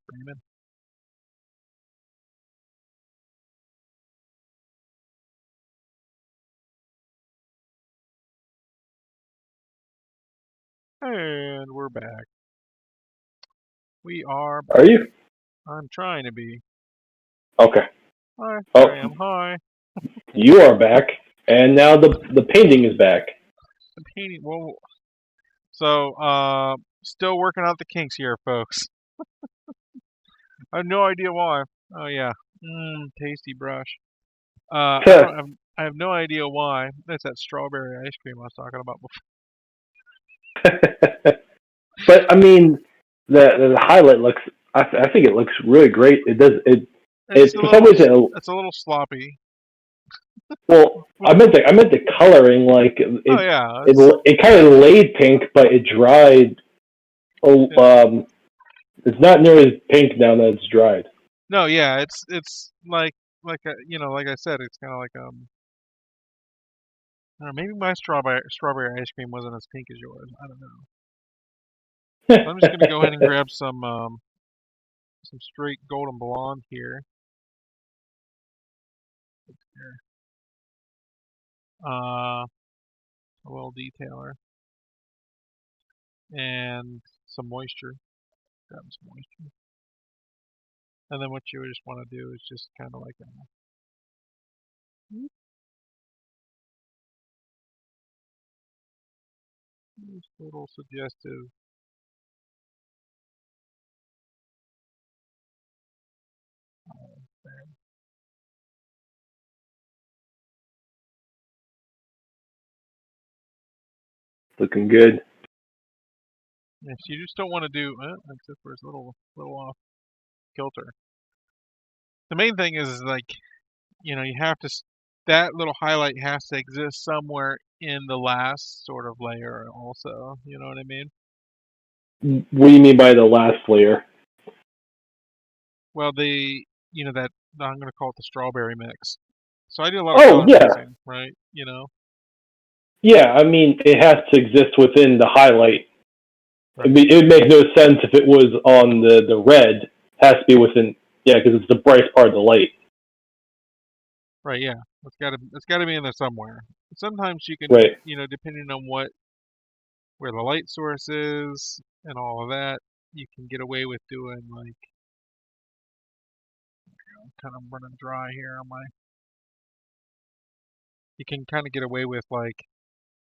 Screaming. And we're back. We are Are back. you? I'm trying to be. Okay. Hi, Oh, there I am. Hi. you are back, and now the painting is back. The painting. Well, so still working out the kinks here, folks. I have no idea why. Oh yeah. Tasty brush. I don't have. I have no idea why. That's that strawberry ice cream I was talking about But I mean, the highlight looks. I think it looks really great. It does. before. It for some reason. It's a little sloppy. Well, I meant the coloring. Like Oh it yeah. it kind of laid pink, but it dried. Oh, Yeah. it's not nearly as pink now that it's dried. No, yeah. It's like like I said, it's kind of like I don't know, maybe my strawberry ice cream wasn't as pink as yours. I don't know. So I'm just gonna go ahead and grab some straight golden blonde here. Here. A little detailer and some moisture. Grab some moisture. And then what you just want to do is just kind of like just a little suggestive. There. Looking good. Yes, you just don't want to do. Except for it's a little off kilter. The main thing is like you have to. That little highlight has to exist somewhere in the last sort of layer also. You know what I mean? What do you mean by the last layer? Well, that I'm gonna call it the strawberry mix. So I do a lot of Oh color yeah, mixing, right? yeah. I mean, it has to exist within the highlight. Right, It would make no sense if it was on the red. It has to be within, yeah, because it's the brightest part of the light. right, yeah. It's gotta be in there somewhere. Sometimes you can, Right. depending on where the light source is and all of that, you can get away with doing like kind of running dry here on my. You can kind of get away with like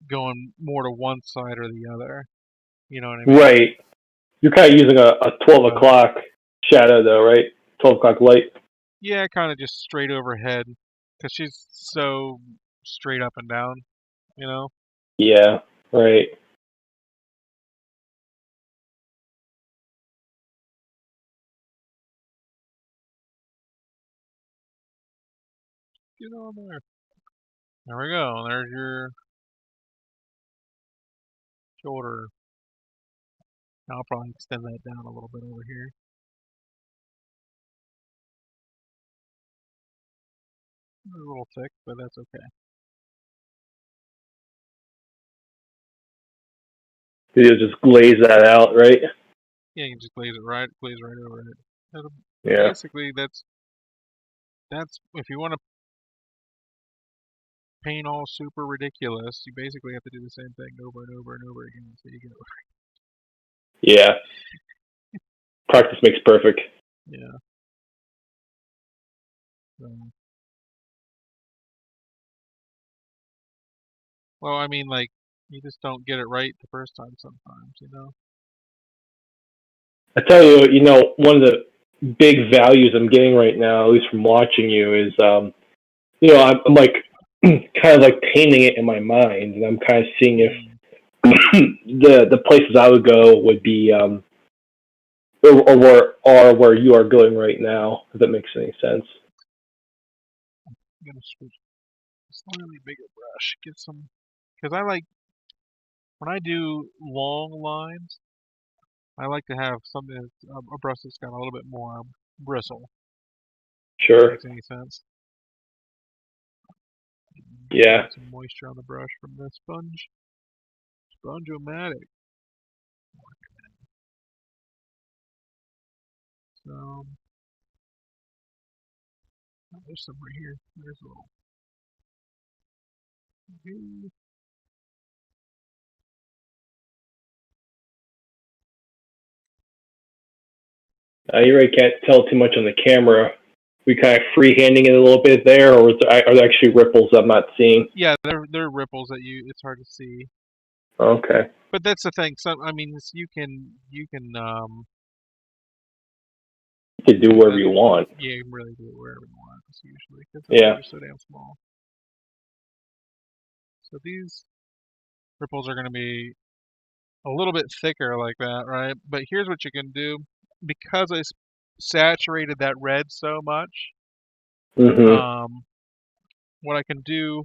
going more to one side or the other. You know what I mean? Right. You're kind of using a 12 But o'clock shadow, though, right? 12 o'clock light. yeah, kind of just straight overhead because she's so straight up and down. You know. Yeah. Right. Get on there. There we go. There's your shoulder. Now I'll probably extend that down a little bit over here. A little thick, but that's okay. You just glaze that out, right? Yeah, you can just glaze right over it. That'll, Yeah. basically, that's if you want to paint all super ridiculous, you basically have to do the same thing over and over and over again until you get it. Yeah. Practice makes perfect. Yeah. So, well, I mean, like you just don't get it right the first time sometimes. I tell you, one of the big values I'm getting right now, at least from watching you, is, I'm like kind of like painting it in my mind, and I'm kind of seeing if Mm, the places I would go would be or where you are going right now, if that makes any sense. I'm gonna switch a slightly bigger brush. Get some, because I like when I do long lines. I like to have something that's a brush that's got a little bit more bristle. If that Sure. makes any sense. Yeah. Get some moisture on the brush from the Sponge-O-Matic. So oh, there's some right here. There's a little. You really can't tell too much on the camera. We kind of freehanding it a little bit there, or are there actually ripples I'm not seeing? Yeah, there are ripples that you. It's hard to see. Okay. But that's the thing. Some, I mean, you can You can do do whatever that. you want. Yeah, you can really do it wherever you want. Usually, because the Yeah. picture's so damn small. So these ripples are going to be a little bit thicker like that, right? But here's what you can do. Because I saturated that red so much, Mhm. um, what I can do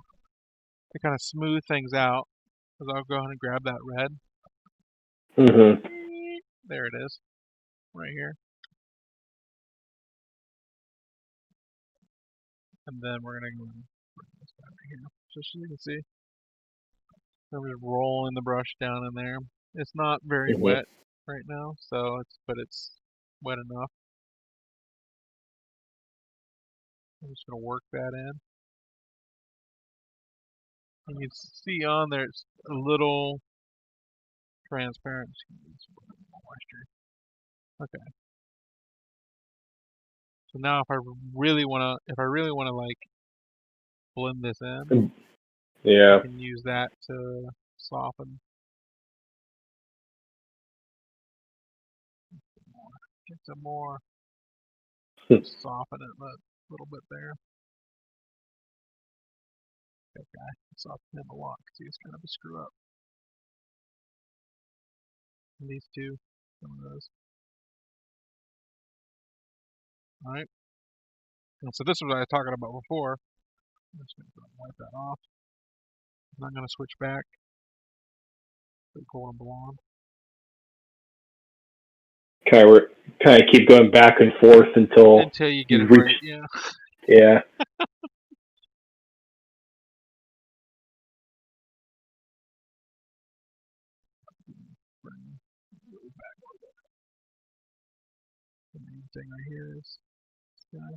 to kind of smooth things out is I'll go ahead and grab that red. Mhm. There it is, right here. And then we're going to go and bring this down right here. Just so you can see, I'm just rolling the brush down in there. It's not very Mhm. wet right now, so but it's wet enough. I'm just going to work that in. And you see on there it's a little transparent. Moisture. Okay. So now if I really wanna like blend this in, I Yeah. can use that to soften. Get some more. Soften it a little bit there. That guy. Soften him a lot because he's kind of a screw up. And these two, some of those. All right. And so this is what I was talking about before. I'm just gonna wipe that off. I'm not gonna switch back to gold and blonde Kind of keep going back and forth until until you get you it reach. right. Yeah. Yeah. Bring back. The main thing right here is this guy.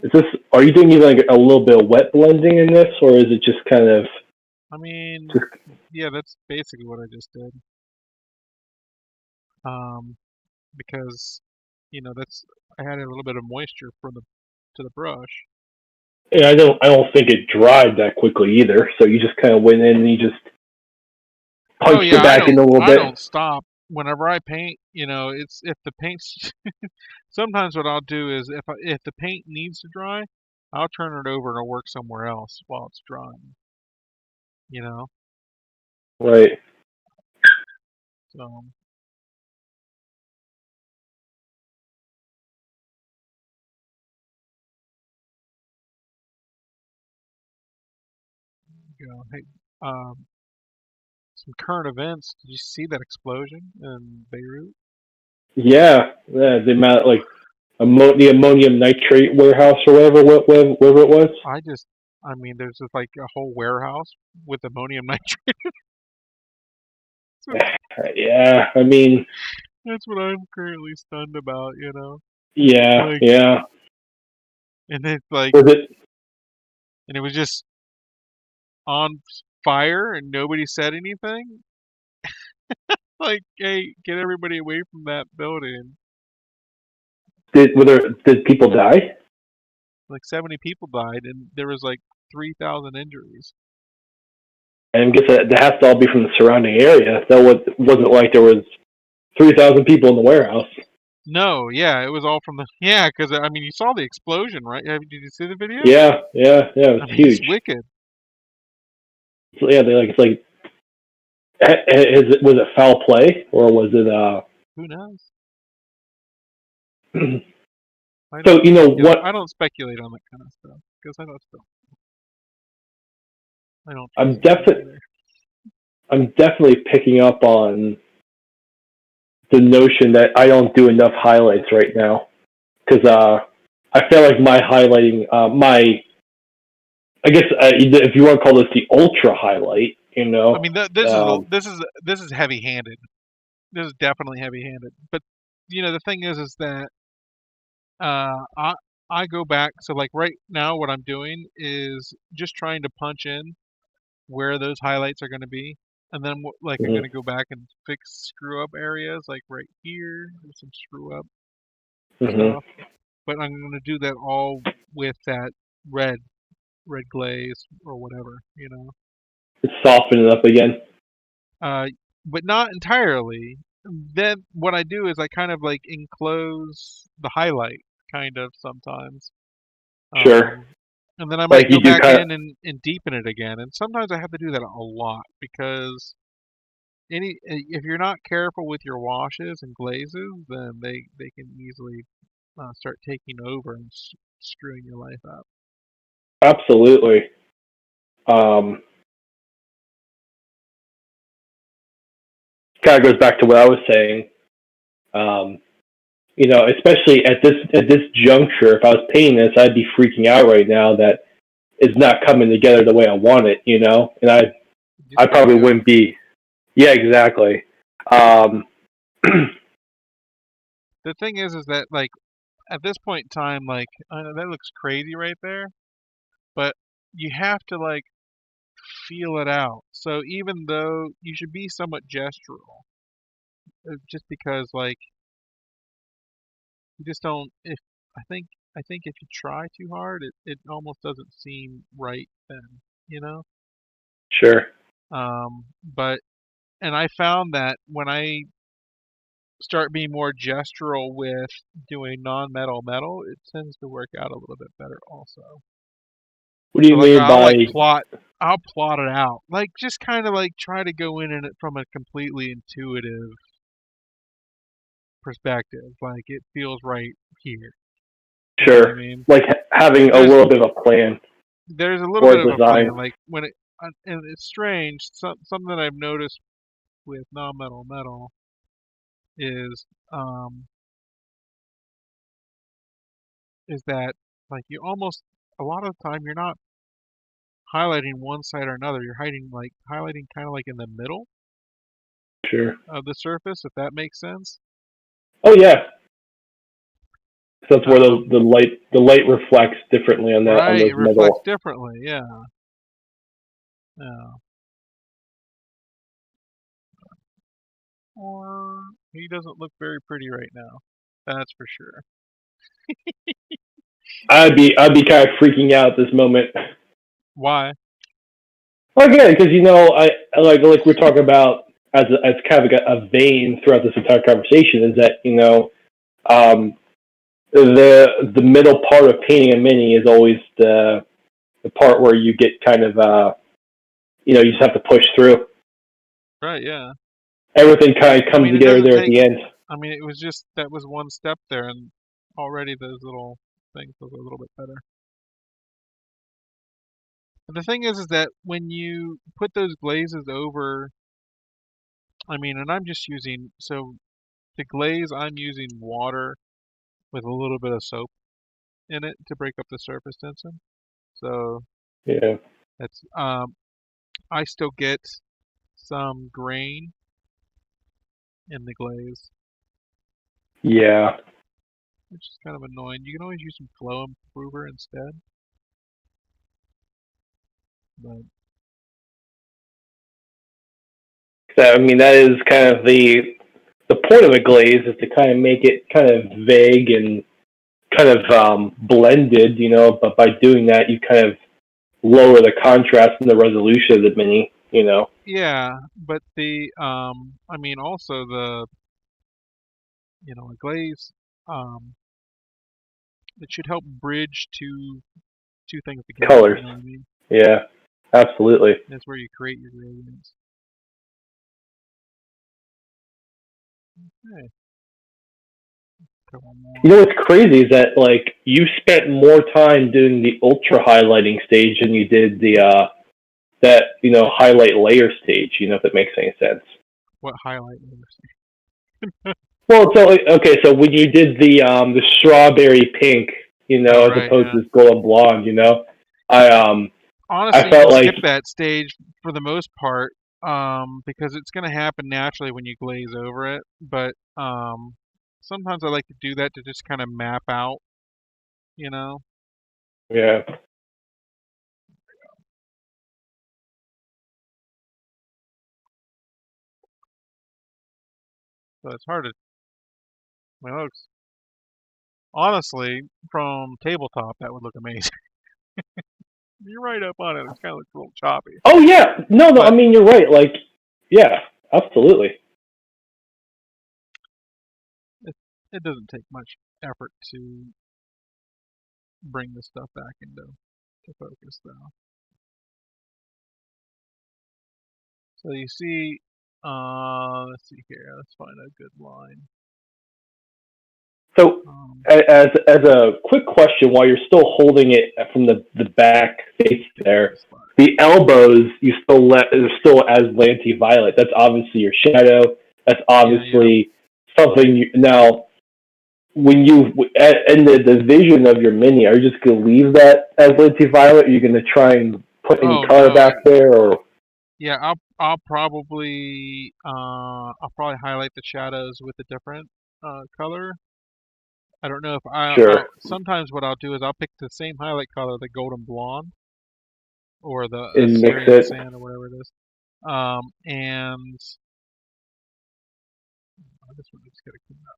Is this? Are you doing even like a little bit of wet blending in this, or is it just kind of I mean, just? yeah, that's basically what I just did. Um, because that's I had a little bit of moisture from the to the brush. Yeah, I don't think it dried that quickly either. So you just kind of went in and you just Oh punched yeah, it back in a little I bit. don't stop whenever I paint. It's if the paint's sometimes what I'll do is if the paint needs to dry, I'll turn it over and I'll work somewhere else while it's drying. You know, Right. so hey, um, some current events. Did you see that explosion in Beirut? Yeah. Yeah. The amount like the ammonium nitrate warehouse or whatever it was. I mean, there's just like a whole warehouse with ammonium nitrate. Yeah. I mean, That's what I'm currently stunned about. yeah. Like, Yeah. and it's like, Was it? and it was just on fire and nobody said anything. Like, hey, get everybody away from that building. Did people die? Like 70 people died and there was like 3,000 injuries. And I guess that has to all be from the surrounding area. Wasn't like there was 3,000 people in the warehouse. No, yeah, it was all from the yeah, because I mean, you saw the explosion, right? Did you see the video? Yeah, yeah, yeah. It I was mean, it's huge. wicked. So, yeah, it's like, was it foul play or was it? Who knows? I So don't you know speculate. what? I don't speculate on that kind of stuff because I don't I'm trust anything definitely either. I'm definitely picking up on the notion that I don't do enough highlights right now because I feel like my highlighting, I guess if you want to call this the ultra highlight, I mean, um, this is heavy-handed. this is definitely heavy-handed. But the thing is that uh, I I go back. So like right now, what I'm doing is just trying to punch in where those highlights are going to be, and then like I'm Hmm. going to go back and fix screw up areas, like right here, there's some screw up Hmm. stuff. But I'm going to do that all with that red red glaze or whatever. It's softening it up again. Uh, but not entirely. Then what I do is I kind of like enclose the highlight, kind of sometimes. Sure. Um, and then I Like might you go do back kind of. in and deepen it again. And sometimes I have to do that a lot because if you're not careful with your washes and glazes, then they can easily start taking over and screwing your life up. Absolutely. Um, Kind of goes back to what I was saying. Um, especially at this juncture, if I was painting this, I'd be freaking out right now that it's not coming together the way I want it. And I You I just gotta probably do it. wouldn't be. Yeah, exactly. Um, The thing is that like at this point in time, like I know that looks crazy right there, but you have to like feel it out. So even though you should be somewhat gestural, just because like you just don't. If I think I think if you try too hard, it almost doesn't seem right then, you know. sure. But and I found that when I start being more gestural with doing non-metal metal, it tends to work out a little bit better also. What do So you like mean by? I'll plot it out. Like just kind of like try to go in it from a completely intuitive perspective. Like it feels right here. You know what I Sure. mean? Like having a There's little bit of a plan there's a little or bit a of a design. plan. Like when it and it's strange. Something that I've noticed with non-metal metal is um is that like you almost a lot of the time you're not highlighting one side or another. You're highlighting kind of like in the middle Sure. of the surface, if that makes sense. Oh yeah. So that's where the, Um, the light reflects differently on right, those it reflects metal. differently. Yeah, yeah. Or he doesn't look very pretty right now. That's for sure. I'd be kind of freaking out at this moment. Why? Well, again, because I like we're talking about as kind of like a vein throughout this entire conversation is that um, the middle part of painting a mini is always the part where you get kind of you just have to push through. Right, yeah. Everything kind of I comes mean, it together doesn't there at take. the end. I mean, it was just that was one step there, and already those little things look a little bit better. But the thing is that when you put those glazes over, I mean, and I'm just using so the glaze I'm using water with a little bit of soap in it to break up the surface tension. So Yeah. that's I still get some grain in the glaze, Yeah. which is kind of annoying. You can always use some flow improver instead, but So, I mean, that is kind of the point of a glaze is to kind of make it kind of vague and kind of blended, but by doing that, you kind of lower the contrast and the resolution of the mini. yeah, but I mean also a glaze um it should help bridge two things together, Colors. you know what I mean? Yeah, absolutely. That's where you create your gradients. Okay, couple You know more. what's crazy is that like you spent more time doing the ultra highlighting stage than you did the that highlight layer stage. If that makes any sense. What highlight layers? Well, so okay, so when you did the strawberry pink, Oh as right, opposed yeah. to this golden blonde, I Honestly, you felt can like skip that stage for the most part. because it's going to happen naturally when you glaze over it. But sometimes I like to do that to just kind of map out, you know. Yeah. So it's hard to. I mean, it looks honestly from tabletop that would look amazing. You're right up on it. It kind of looks a little choppy, Oh yeah. No, no. I but mean, you're right. Like, yeah, absolutely. it it doesn't take much effort to bring this stuff back into focus though. So you see, let's see here. Let's find a good line. So, Um, as a quick question, while you're still holding it from the back face there, this spot. the elbows you still let is still as Lanty Violet. That's obviously your shadow. That's Yeah, yeah. obviously something you now. When you in the vision of your mini, are you just gonna leave that as Lanty Violet? Are you gonna try and put any Oh color no. back there, or Yeah, I'll probably highlight the shadows with a different color. I don't know if I'll sure, sometimes what I'll do is I'll pick the same highlight color, the golden blonde or the and mix Syrian it? sand or whatever it is. And this one just gotta clean up.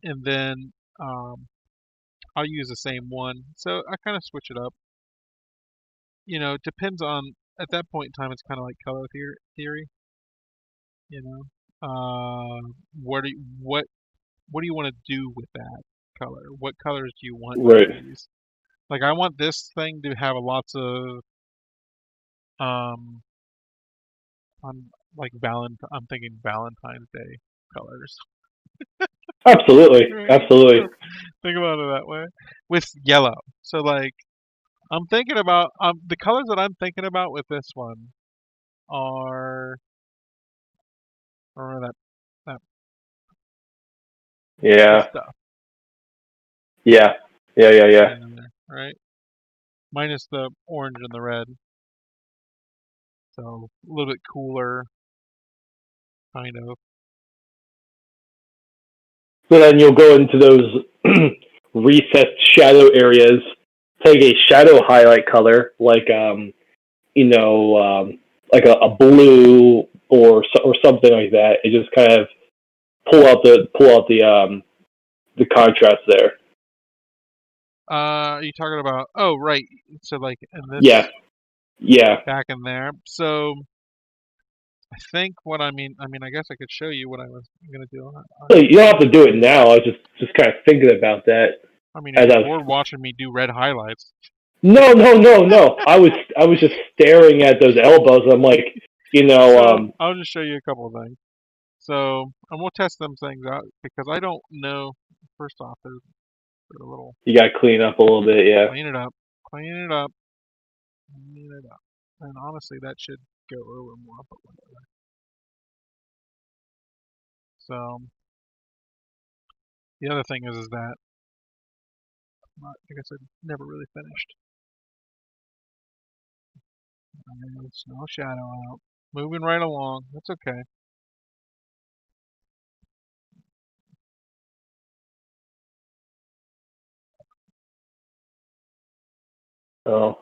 And then I'll use the same one. So I kind of switch it up. You know, it depends on at that point in time. It's kind of like color theory. You know, what do you want to do with that color? What colors do you want to Right. use? Like I want this thing to have lots of um like I'm thinking Valentine's Day colors. Absolutely, Right? absolutely. Think about it that way. With yellow. So like I'm thinking about the colors that I'm thinking about with this one are or that this Yeah, stuff. yeah, yeah, yeah, yeah. Yeah, right? Minus the orange and the red. So a little bit cooler kind of. So then you'll go into those recessed shadow areas, take a shadow highlight color like you know like a blue or something like that, and just kind of pull out the contrast there. Are you talking about? Oh, right. So like in Yeah, this yeah. back in there. So I think what I mean, I guess I could show you what I was gonna do. So you don't have to do it now. I was just kind of thinking about that I mean, if as you're I bored was. watching me do red highlights, No, no, no, no. I was just staring at those elbows. I'm like, you know, so I'll just show you a couple of things. So and we'll test them things out because I don't know. First off, they're a little you got to clean up a little bit. Yeah. clean it up, clean it up, clean it up. And honestly, that should go over more, but whatever. So the other thing is that like I said, never really finished. There's no shadow out. Moving right along. That's okay. Oh,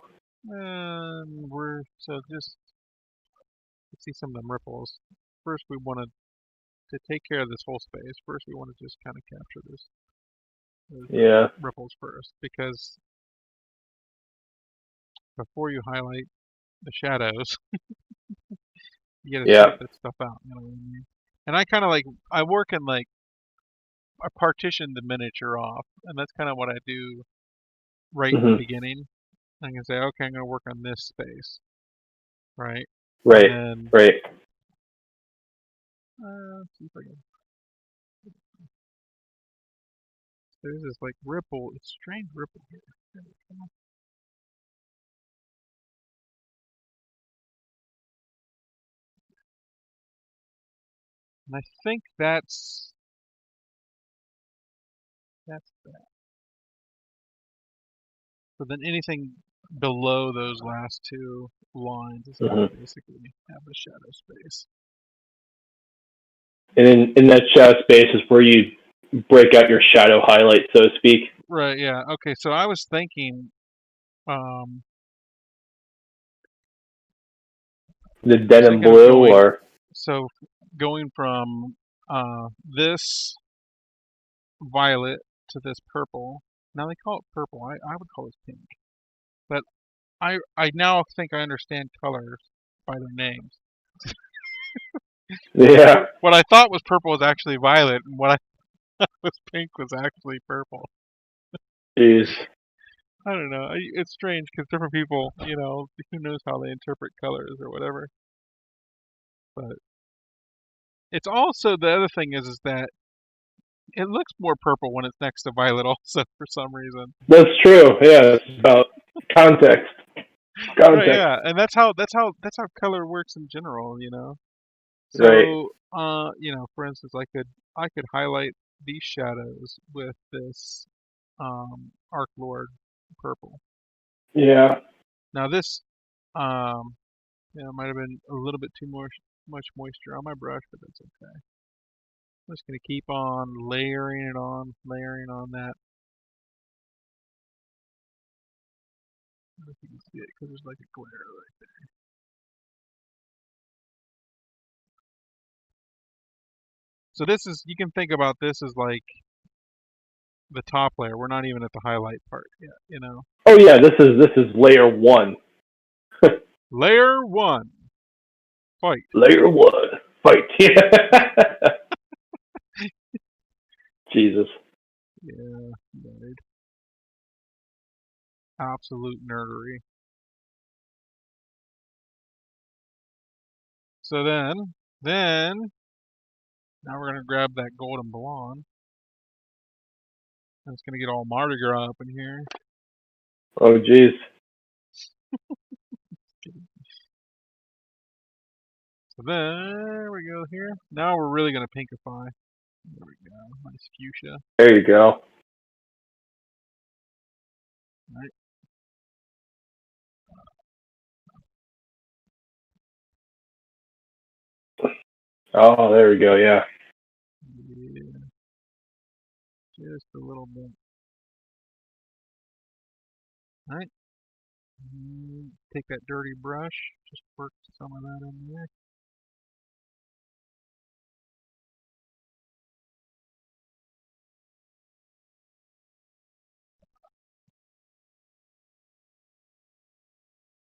And we're so just let's see some of them ripples. First, we want to take care of this whole space. First, we want to just kind of capture those yeah. ripples first because before you highlight the shadows, you got to sort Yeah. this stuff out. You know what I mean? And I kind of like I work in like I partition the miniature off, and that's kind of what I do right in the Hmm. beginning. I can say, okay, I'm going to work on this space, right? And Right. then Right. let's see if I can. There's this like ripple. It's strange ripple here. And I think that's that. So then anything below those last two lines is how I Mm-hmm. basically have the shadow space. And in that shadow space is where you break out your shadow highlight, so to speak. Right, yeah. Okay, so I was thinking, um, The I was denim thinking of blue, going, or so going from this violet to this purple. Now they call it purple. I would call it pink. But I now think I understand colors by their names. yeah, What I thought was purple was actually violet, and what I thought was pink was actually purple. jeez, I don't know. It's strange because different people, who knows how they interpret colors or whatever. But it's also the other thing is that it looks more purple when it's next to violet also for some reason. that's true. Yeah, it's about context. Right, Context, yeah. And that's how color works in general. right? So, for instance, I could highlight these shadows with this Arc Lord purple. Yeah. Now this might have been a little bit too much moisture on my brush, but that's okay. I'm just gonna keep on layering on that. I don't know if you can see it because there's like a glare right there. So you can think about this as like the top layer. We're not even at the highlight part yet. Oh yeah, this is layer one. Layer one, fight. Layer one. Fight. Yeah. Jesus. Yeah, nerd. Absolute nerdery. So then, now we're gonna grab that golden blonde. And it's gonna get all Mardi Gras up in here. Oh jeez. So there we go here. Now we're really gonna pinkify. There we go. Nice fuchsia. There you go. All right. Oh, there we go. Yeah. Yeah, just a little bit. All right. Take that dirty brush. Just work some of that in there.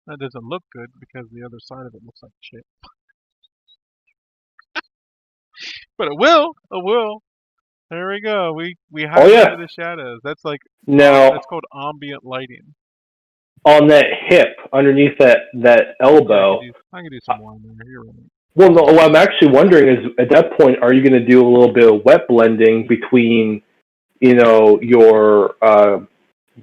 That doesn't look good because the other side of it looks like shit. But it will. It will. There we go. We Oh highlighted yeah. the shadows. That's like Now that's called ambient lighting. on that hip, underneath that Yeah, elbow. I could do some more in there. You're right. Well, no. What I'm actually wondering is, at that point, are you going to do a little bit of wet blending between, your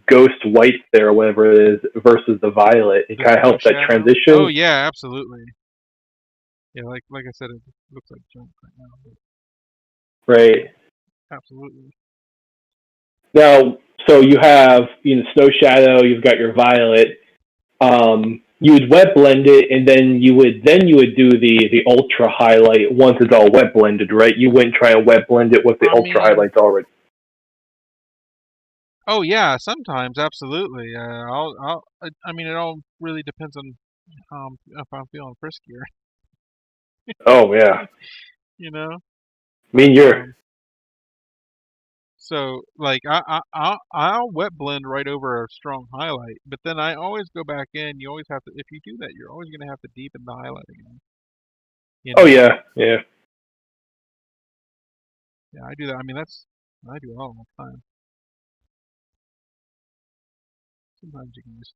ghost white there, whatever it is, versus the violet? It The kind of snow helps that shadow. Oh transition. yeah, absolutely. Yeah, like I said, it looks like junk right now, but Right. absolutely. Now, so you have snow shadow. You've got your violet. You would wet blend it, and then you would do the ultra highlight once it's all wet blended, right? You wouldn't try and wet blend it with the I ultra mean, highlights already. oh yeah, sometimes absolutely. I mean, it all really depends on if I'm feeling friskier, Oh yeah. you know. I mean, But you're. so like I'll wet blend right over a strong highlight, but then I always go back in. You always have to, if you do that, you're always gonna have to deepen the highlight again. You Oh know. yeah, yeah. Yeah, I do that. I mean, I do it all the time. Sometimes you can just.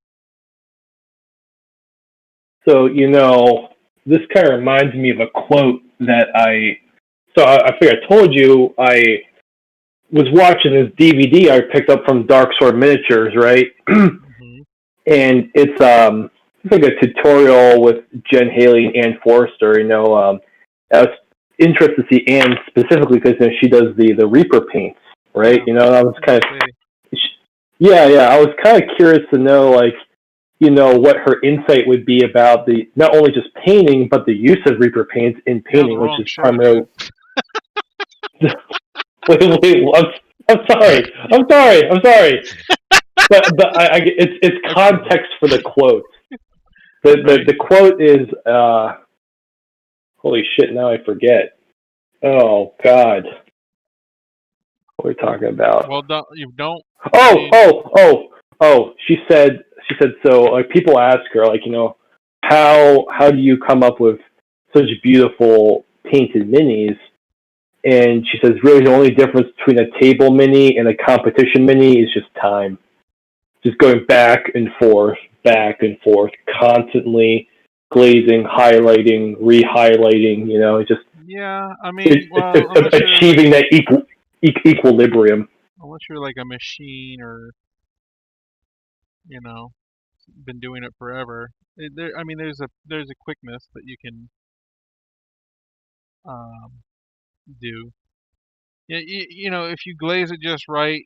So this kind of reminds me of a quote that I. So I think I told you I was watching this DVD I picked up from Dark Sword Miniatures, right? Hmm. And it's like a tutorial with Jen Haley and Ann Forrester. I was interested to see Ann specifically because she does the Reaper paints, right? Yeah, I was I was kind gonna of say. yeah, yeah. I was kind of curious to know, like, what her insight would be about the not only just painting but the use of Reaper paints in You're on the painting, which wrong is show, primarily. dude. Wait, I'm sorry. I'm sorry. But it's Okay. context for the quote. The Right. quote is holy shit. Now I forget. Oh God, what are we talking about? Well, don't. I Oh, mean, oh, oh, oh. She said so. Like people ask her, like how do you come up with such beautiful painted minis? And she says, really, the only difference between a table mini and a competition mini is just time. Just going back and forth, constantly glazing, highlighting, re-highlighting. Just yeah. I mean, well, it's achieving that equilibrium. unless you're like a machine or you know, been doing it forever. I mean, there's a quickness that you can um, do. Yeah, if you glaze it just right,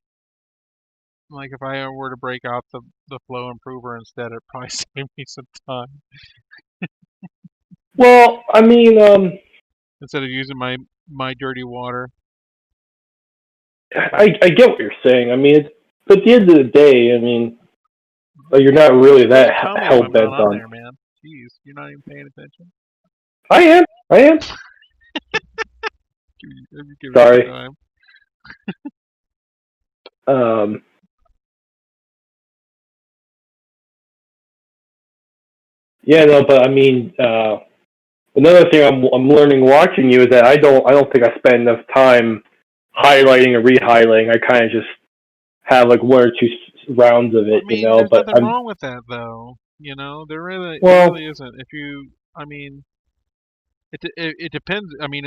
like if I were to break out the flow improver instead, it probably save me some time Well, I mean, instead of using my dirty water. But I get what you're saying. I mean, but at the end of the day, I mean, you're not really just that tell me if hell I'm not bent on on. there, man. Jeez, you're not even paying attention. I am. I am. Give you some Sorry. time. Um, yeah, no, but I mean, another thing I'm learning watching you is that I don't think I spend enough time highlighting or re-highlighting. I kind of just have like one or two rounds of I it, mean, there's But nothing wrong with that, though. There well, really isn't. I mean, it depends. I mean,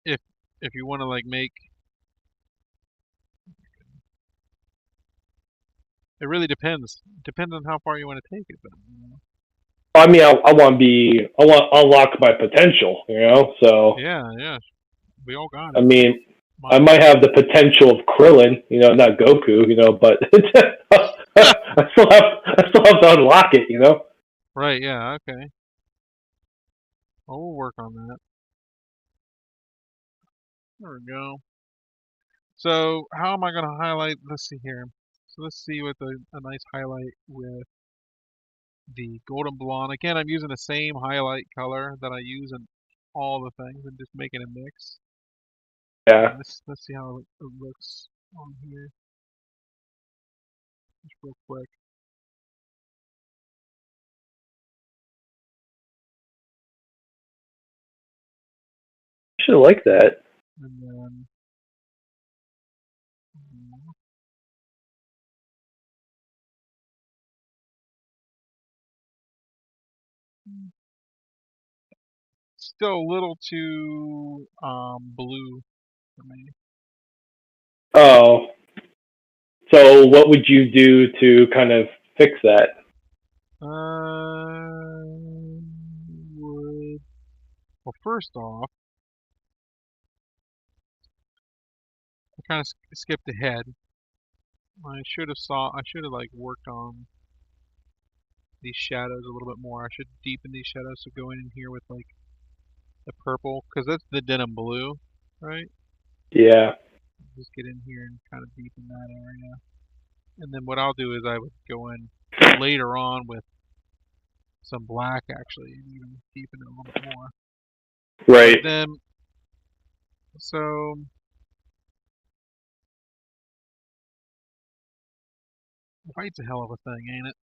if if you want to like make, it really depends. Depends on how far you want to take it, though. I mean, I want to unlock my potential, So Yeah, yeah. We all got I it. mean, I Might as might well. have the potential of Krillin, not Goku, but I still have to unlock it. Right, yeah, okay. Well, we'll work on that. There we go. So, how am I going to highlight? Let's see here. So, let's see with a nice highlight with the golden blonde. Again, I'm using the same highlight color that I use in all the things and just making a mix. Yeah, Let's see how it looks on here, just real quick. I should like that. And then, mm, still a little too blue for me. Oh, so what would you do to kind of fix that? Would Well, first off, I kind of skipped ahead. I should have like worked on these shadows a little bit more. I should deepen these shadows. So go in here with like the purple, because that's the denim blue, right? Yeah, Just get in here and kind of deepen that area. And then what I'll do is I would go in later on with some black actually, and even deepen it a little bit more. But right. then, so white's a hell of a thing, ain't it?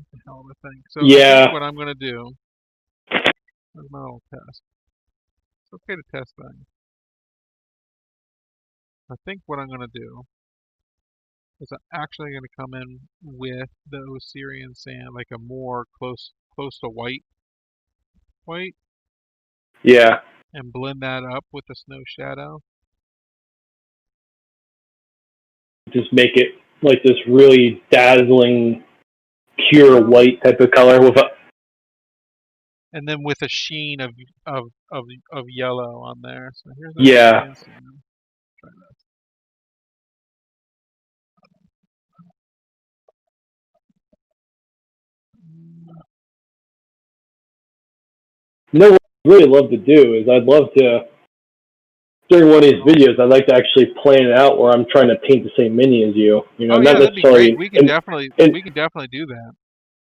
It's a hell of a thing. So I think Yeah, what I'm gonna do is my little test. It's okay to test things. I think what I'm gonna do is I'm actually gonna come in with the Osirian sand, like a more close to white, yeah. and blend that up with the snow shadow. Just make it like this really dazzling, pure Well, white type of color with a. and then with a sheen of yellow on there. So here's the Yeah, Osirian sand. Try that. really love to do is I'd love to during one of these videos, I'd like to actually plan it out where I'm trying to paint the same mini as you. You know, Oh not yeah, that'd be great. necessarily, and We can definitely do that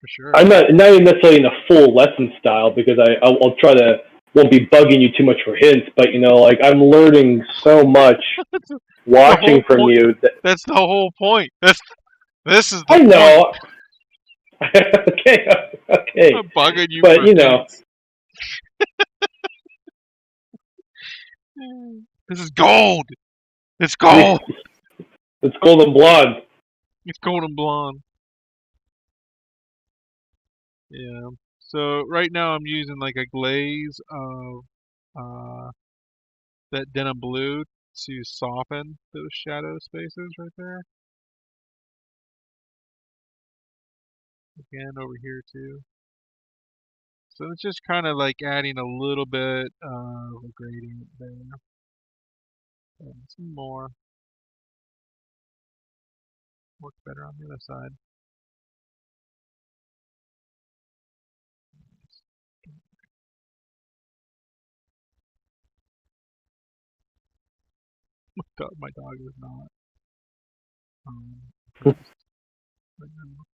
for I'm sure. not even necessarily in a full lesson style because I'll try to won't be bugging you too much for hints, but you know, like I'm learning so much That's the whole watching from point. you. That, That's the whole point. This is the I point. know. Okay, okay, I'm bugging you but for you know, hints. This is gold. It's gold. it's golden blonde. It's golden blonde. Yeah. So right now I'm using like a glaze of uh, that denim blue to soften those shadow spaces right there. Again over here too. So it's just kind of like adding a little bit of a gradient there. And some more. Work better on the other side. My dog is not impressed right now.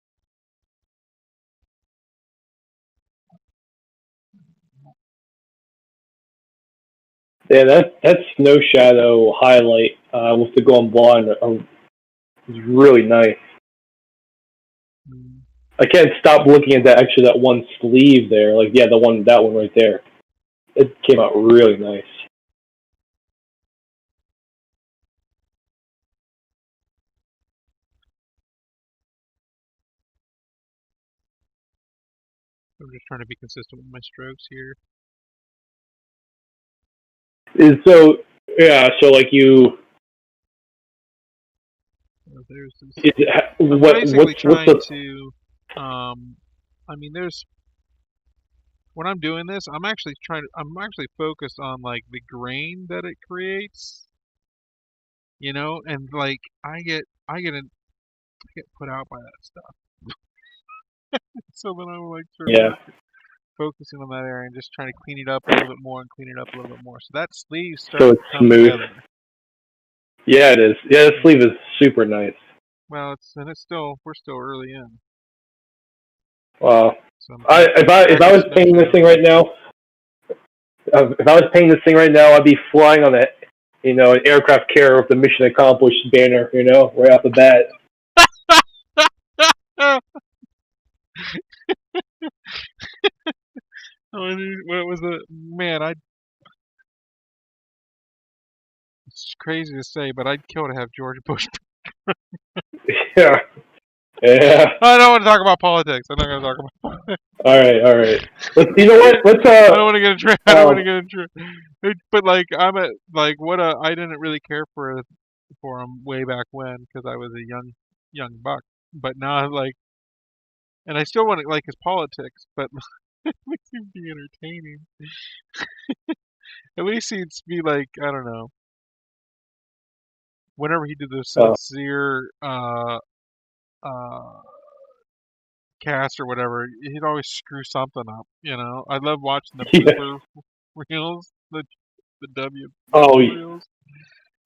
Yeah, that snow shadow highlight with the golden blonde is really nice. Mm. I can't stop looking at that one sleeve there. Like yeah, that one right there. It came out really nice. I'm just trying to be consistent with my strokes here. Is so yeah. So like you, There's this. is I'm basically what's trying the to. Um, I mean, there's when I'm doing this, I'm actually trying to. I'm actually focused on like the grain that it creates, and like I get put out by that stuff. So then I'm like sort of yeah. focusing on that area and just trying to clean it up a little bit more and clean it up a little bit more. So that sleeve's So starting it's to come smooth. together. Yeah, it is. Yeah, the sleeve Yeah. is super nice. Well, it's still we're still early in. Wow. So I'm I if back I to was snow painting this shadow thing right mode. now, if I was painting this thing right now, I'd be flying on an aircraft carrier with the mission accomplished banner. You know, right off the bat. What was it? Man, it's crazy to say, but I'd kill to have George Bush. Yeah. Yeah. I don't want to talk about politics. I'm not going to talk about. All right. All right. You know what? Let's I don't want to get in trouble. I don't want to um get in trouble. But like I'm at like what a I didn't really care for him way back when because I was a young buck. But now like and I still want to like his politics, but it makes him be entertaining. At least he'd be like I don't know. Whenever he did the uh, sincere uh cast or whatever, he'd always screw something up. I love watching the yeah. blooper reels, the W Oh blooper reels.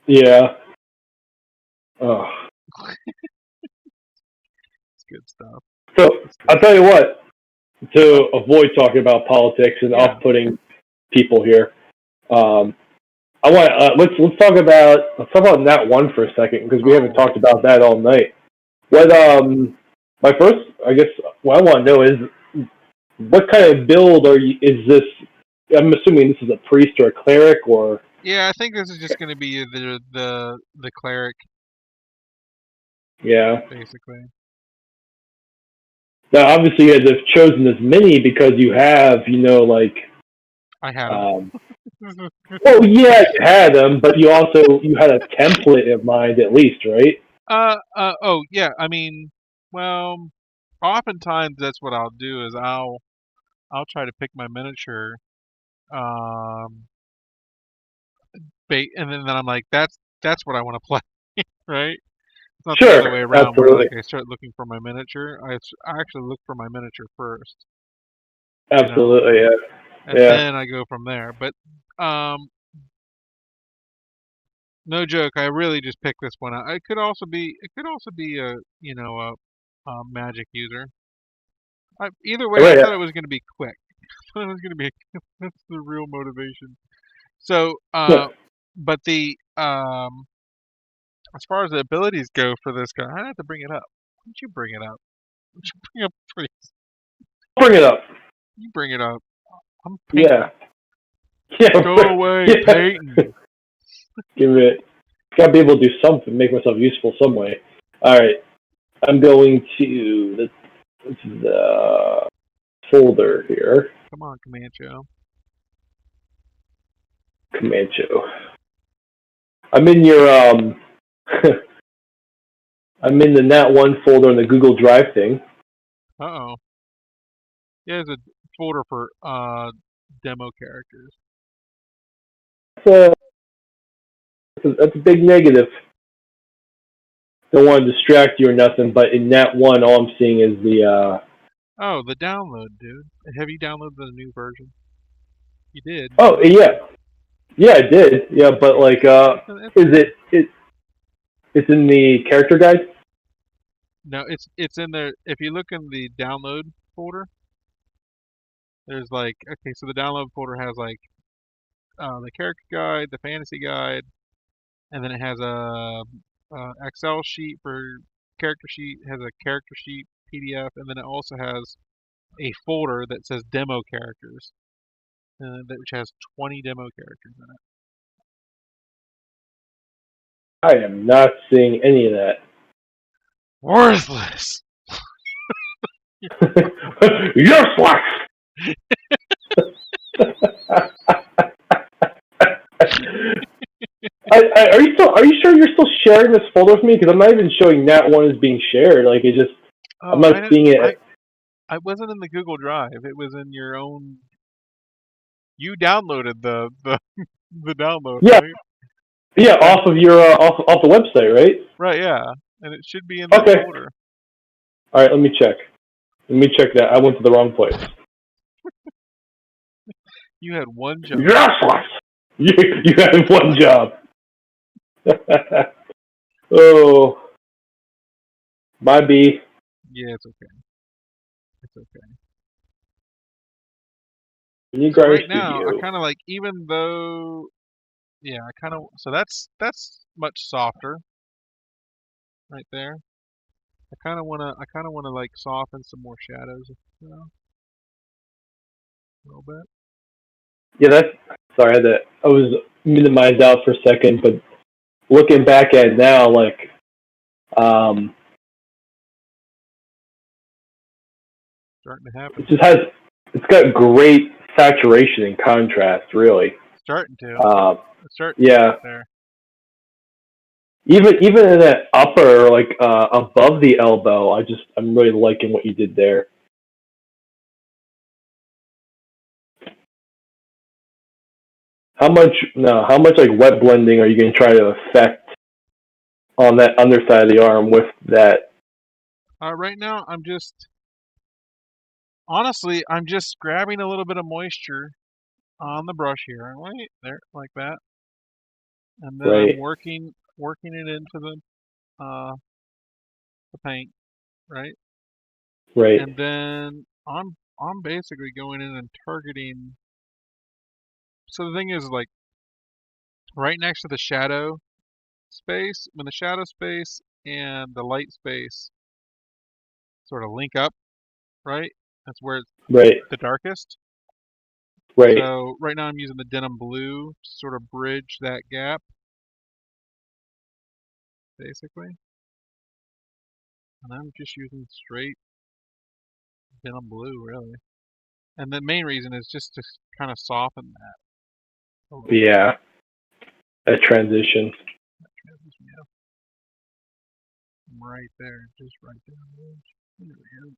yeah. Oh. It's good stuff. So It's good I'll tell you stuff. what. To avoid talking about politics and Yeah. off-putting people here, um, I want let's talk about Nat One for a second because we haven't Oh, talked about that all night. What my first I guess what I want to know is what kind of build is this? I'm assuming this is a priest or a cleric or yeah. I think this is just going to be the cleric yeah. basically. Now obviously you guys have chosen this mini because you have like I had him. um, well yeah you had them but you had a template in mind at least right? Oh yeah. I mean, well, oftentimes that's what I'll do is I'll try to pick my miniature um bait, and then I'm like that's what I want to play, right? It's not the other way Sure, around where absolutely. like I start looking for my miniature. I actually look for my miniature first, you know. Absolutely, yeah. and Yeah. then I go from there. But um, no joke, I really just picked this one out. It could also be a a magic user. Either way, I Right. thought it was going to be quick. I thought it was going to be that's the real motivation. So, Yeah. but the as far as the abilities go for this guy, I have to bring it up. Why don't you bring it up? Why don't you bring up, please? Bring it up. You bring it up. I'm Yeah. painting. Yeah. Go away, Yeah. painting. Give it. Gotta be able to do something, make myself useful some way. All right. I'm going to the folder here. Come on, Comancho. Comancho. I'm in your I'm in the Nat One folder in the Google Drive thing. Uh-oh. Yeah, there's a folder for demo characters. That's that's a big negative. Don't want to distract you or nothing, but in Nat One, all I'm seeing is the. Oh, the download, dude. Have you downloaded the new version? You did. Oh yeah, yeah, I did. Yeah, but like, It's is in there. it's in the character guide? No, it's in there. If you look in the download folder, there's like okay, so the download folder has like the character guide, the fantasy guide, and then it has a Excel sheet for character sheet, has a character sheet PDF, and then it also has a folder that says demo characters, which has 20 demo characters in I am not seeing any of that. it. Worthless. Useless. Are you sure you're still sharing this folder with me? Because I'm not even showing Nat One as being shared. Like it just, I'm Oh, not I didn't. seeing it. I wasn't in the Google Drive. It was in your own. You downloaded the download, Yeah, right? yeah, Okay. off of your off the website, right? Right. Yeah. And it should be in that Okay. folder. All right, let me check. Let me check that. I went to the wrong place. You had one job. Useless. You had one job. Oh, my B. Yeah, it's okay. It's okay. So MiniGrinder right now, I Studio. kind of like, even though, yeah, I kind of, so that's much softer right there. I kind of wanna like soften some more shadows, a little bit. Yeah, that's. Sorry, I was minimized out for a second, but looking back at it now, like, um, Starting to it happen. just has. It's got great saturation and contrast, really. Starting to. Um, It's starting to yeah, get there. even in that upper, like above the elbow, I'm really liking what you did there. How much no? How much like wet blending are you going to try to affect on that underside of the arm with that? Right now, honestly, I'm just grabbing a little bit of moisture on the brush here. Right there, like that. And then I'm Right, working it into the paint, right? right, And then I'm basically going in and targeting. So the thing is, like, right next to the shadow space, when the shadow space and the light space sort of link up, right? That's where it's right, the darkest. right. So right now I'm using the denim blue to sort of bridge that gap, basically. And I'm just using straight denim blue, really. And the main reason is just to kind of soften that a little bit. Yeah, that transition. Yeah, right there, just right there. There we go.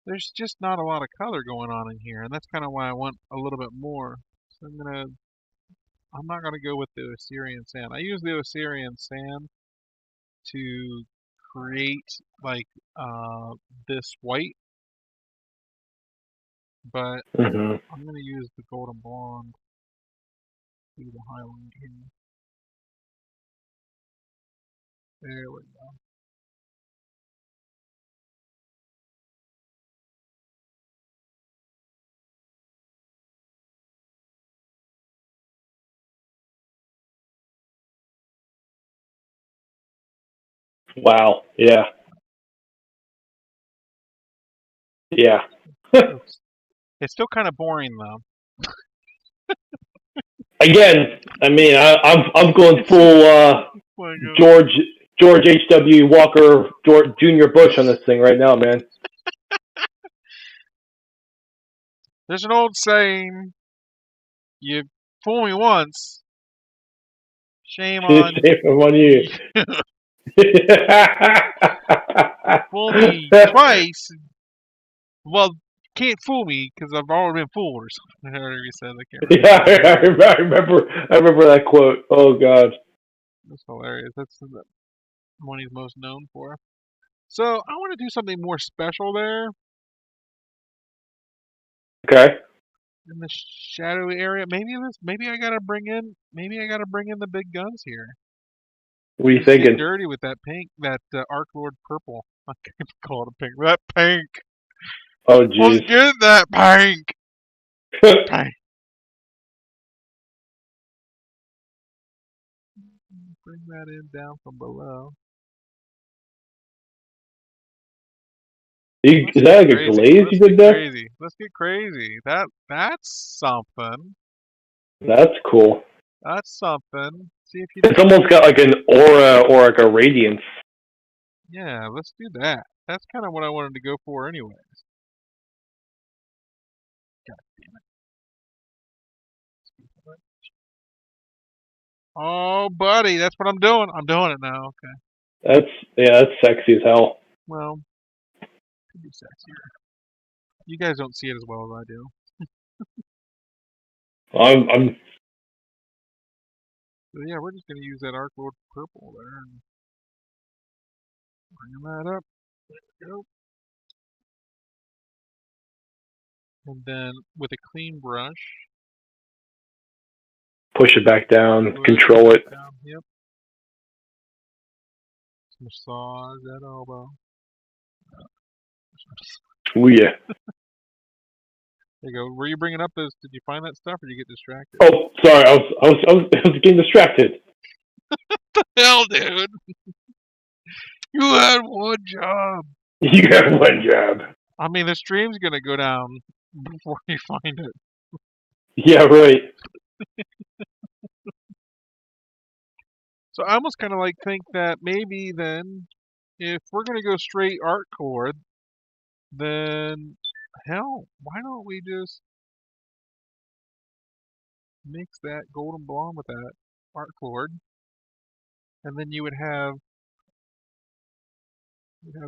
There's just not a lot of color going on in here, and that's kind of why I want a little bit more. So I'm not gonna go with the Osirian sand. I use the Osirian sand to create like this white. but Mm-hmm. I'm going to use the golden blonde to do the highlight here. There we go. Wow. Yeah. Yeah. Oops. It's still kind of boring though. Again, I mean, I'm going It's just, full oh my God. George H.W. Walker Jr. Bush on this thing right now, man. There's an old saying, you fool me once, shame on Shame on you. you. Fool me twice, well, can't fool me because I've already been fooled or something. Whatever you said, I can't remember. Yeah, I remember that quote. Oh God. That's hilarious. That's the one he's most known for. So I want to do something more special there Okay. in the shadowy area. Maybe I gotta bring in. Maybe I gotta bring in the big guns here. What are you Just get thinking? dirty with that pink, that Arc Lord purple. I can't call it a pink. That pink. Oh Let's jeez. get that pink. Pink. Bring that in down from below. Is Let's get that like a crazy. glaze you Let's did get there? crazy. Let's get crazy. That's something. That's cool. That's something. See if you It's dig almost that. got like an aura or like a radiance. Yeah, let's do that. That's kind of what I wanted to go for anyways. God damn it. Oh, buddy, that's what I'm doing. I'm doing it now. Okay. That's sexy as hell. Well, could be sexier. You guys don't see it as well as I do. I'm So yeah, we're just gonna use that Arc Lord purple there and bring that up. There we go. And then with a clean brush, push it back down, push it control back it. down. Yep. Massage that elbow. Ooh yeah. There you go. Were you bringing up those? Did you find that stuff, or did you get distracted? Oh, sorry. I was getting distracted. Hell, dude, you had one job. You have one job. I mean, the stream's gonna go down before you find it. Yeah, right. So I almost kind of like think that maybe then, if we're gonna go straight art chord, then hell, why don't we just mix that golden blonde with that art chord, and then you'd have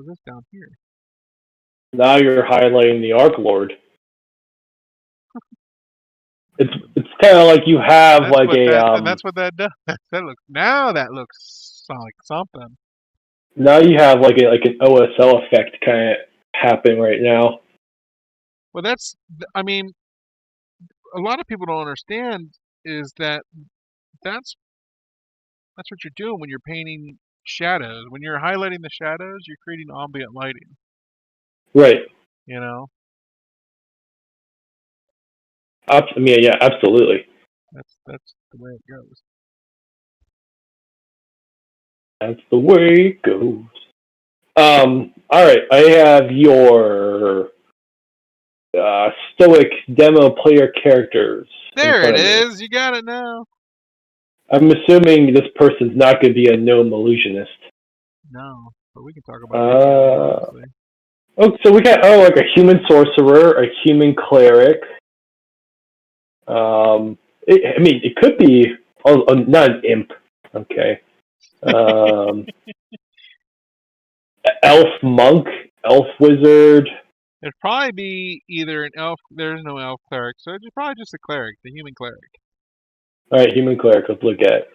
this down here. Now you're highlighting the Arc Lord. It's kind of like you have That's like what a that and that's what that does. That looks like something. now you have like an OSL effect kind of happening right now. Well, I mean, a lot of people don't understand is that that's that's what you're doing when you're painting shadows. When you're highlighting the shadows, you're creating ambient lighting. Right. You know, I mean, yeah, absolutely. that's the way it goes. That's the way it goes. All right. I have your stoic demo player characters in There it front of me. is. You got it now. I'm assuming this person's not going to be a gnome illusionist. No, but we can talk about any of them, Uh, honestly. oh, so we got like a human sorcerer, a human cleric. I mean, it could be not an imp. Okay. Um, elf monk, elf wizard. It'd probably be either an elf. There's no elf cleric, so it's probably just a cleric, the human cleric. All right, human cleric. Let's look at it.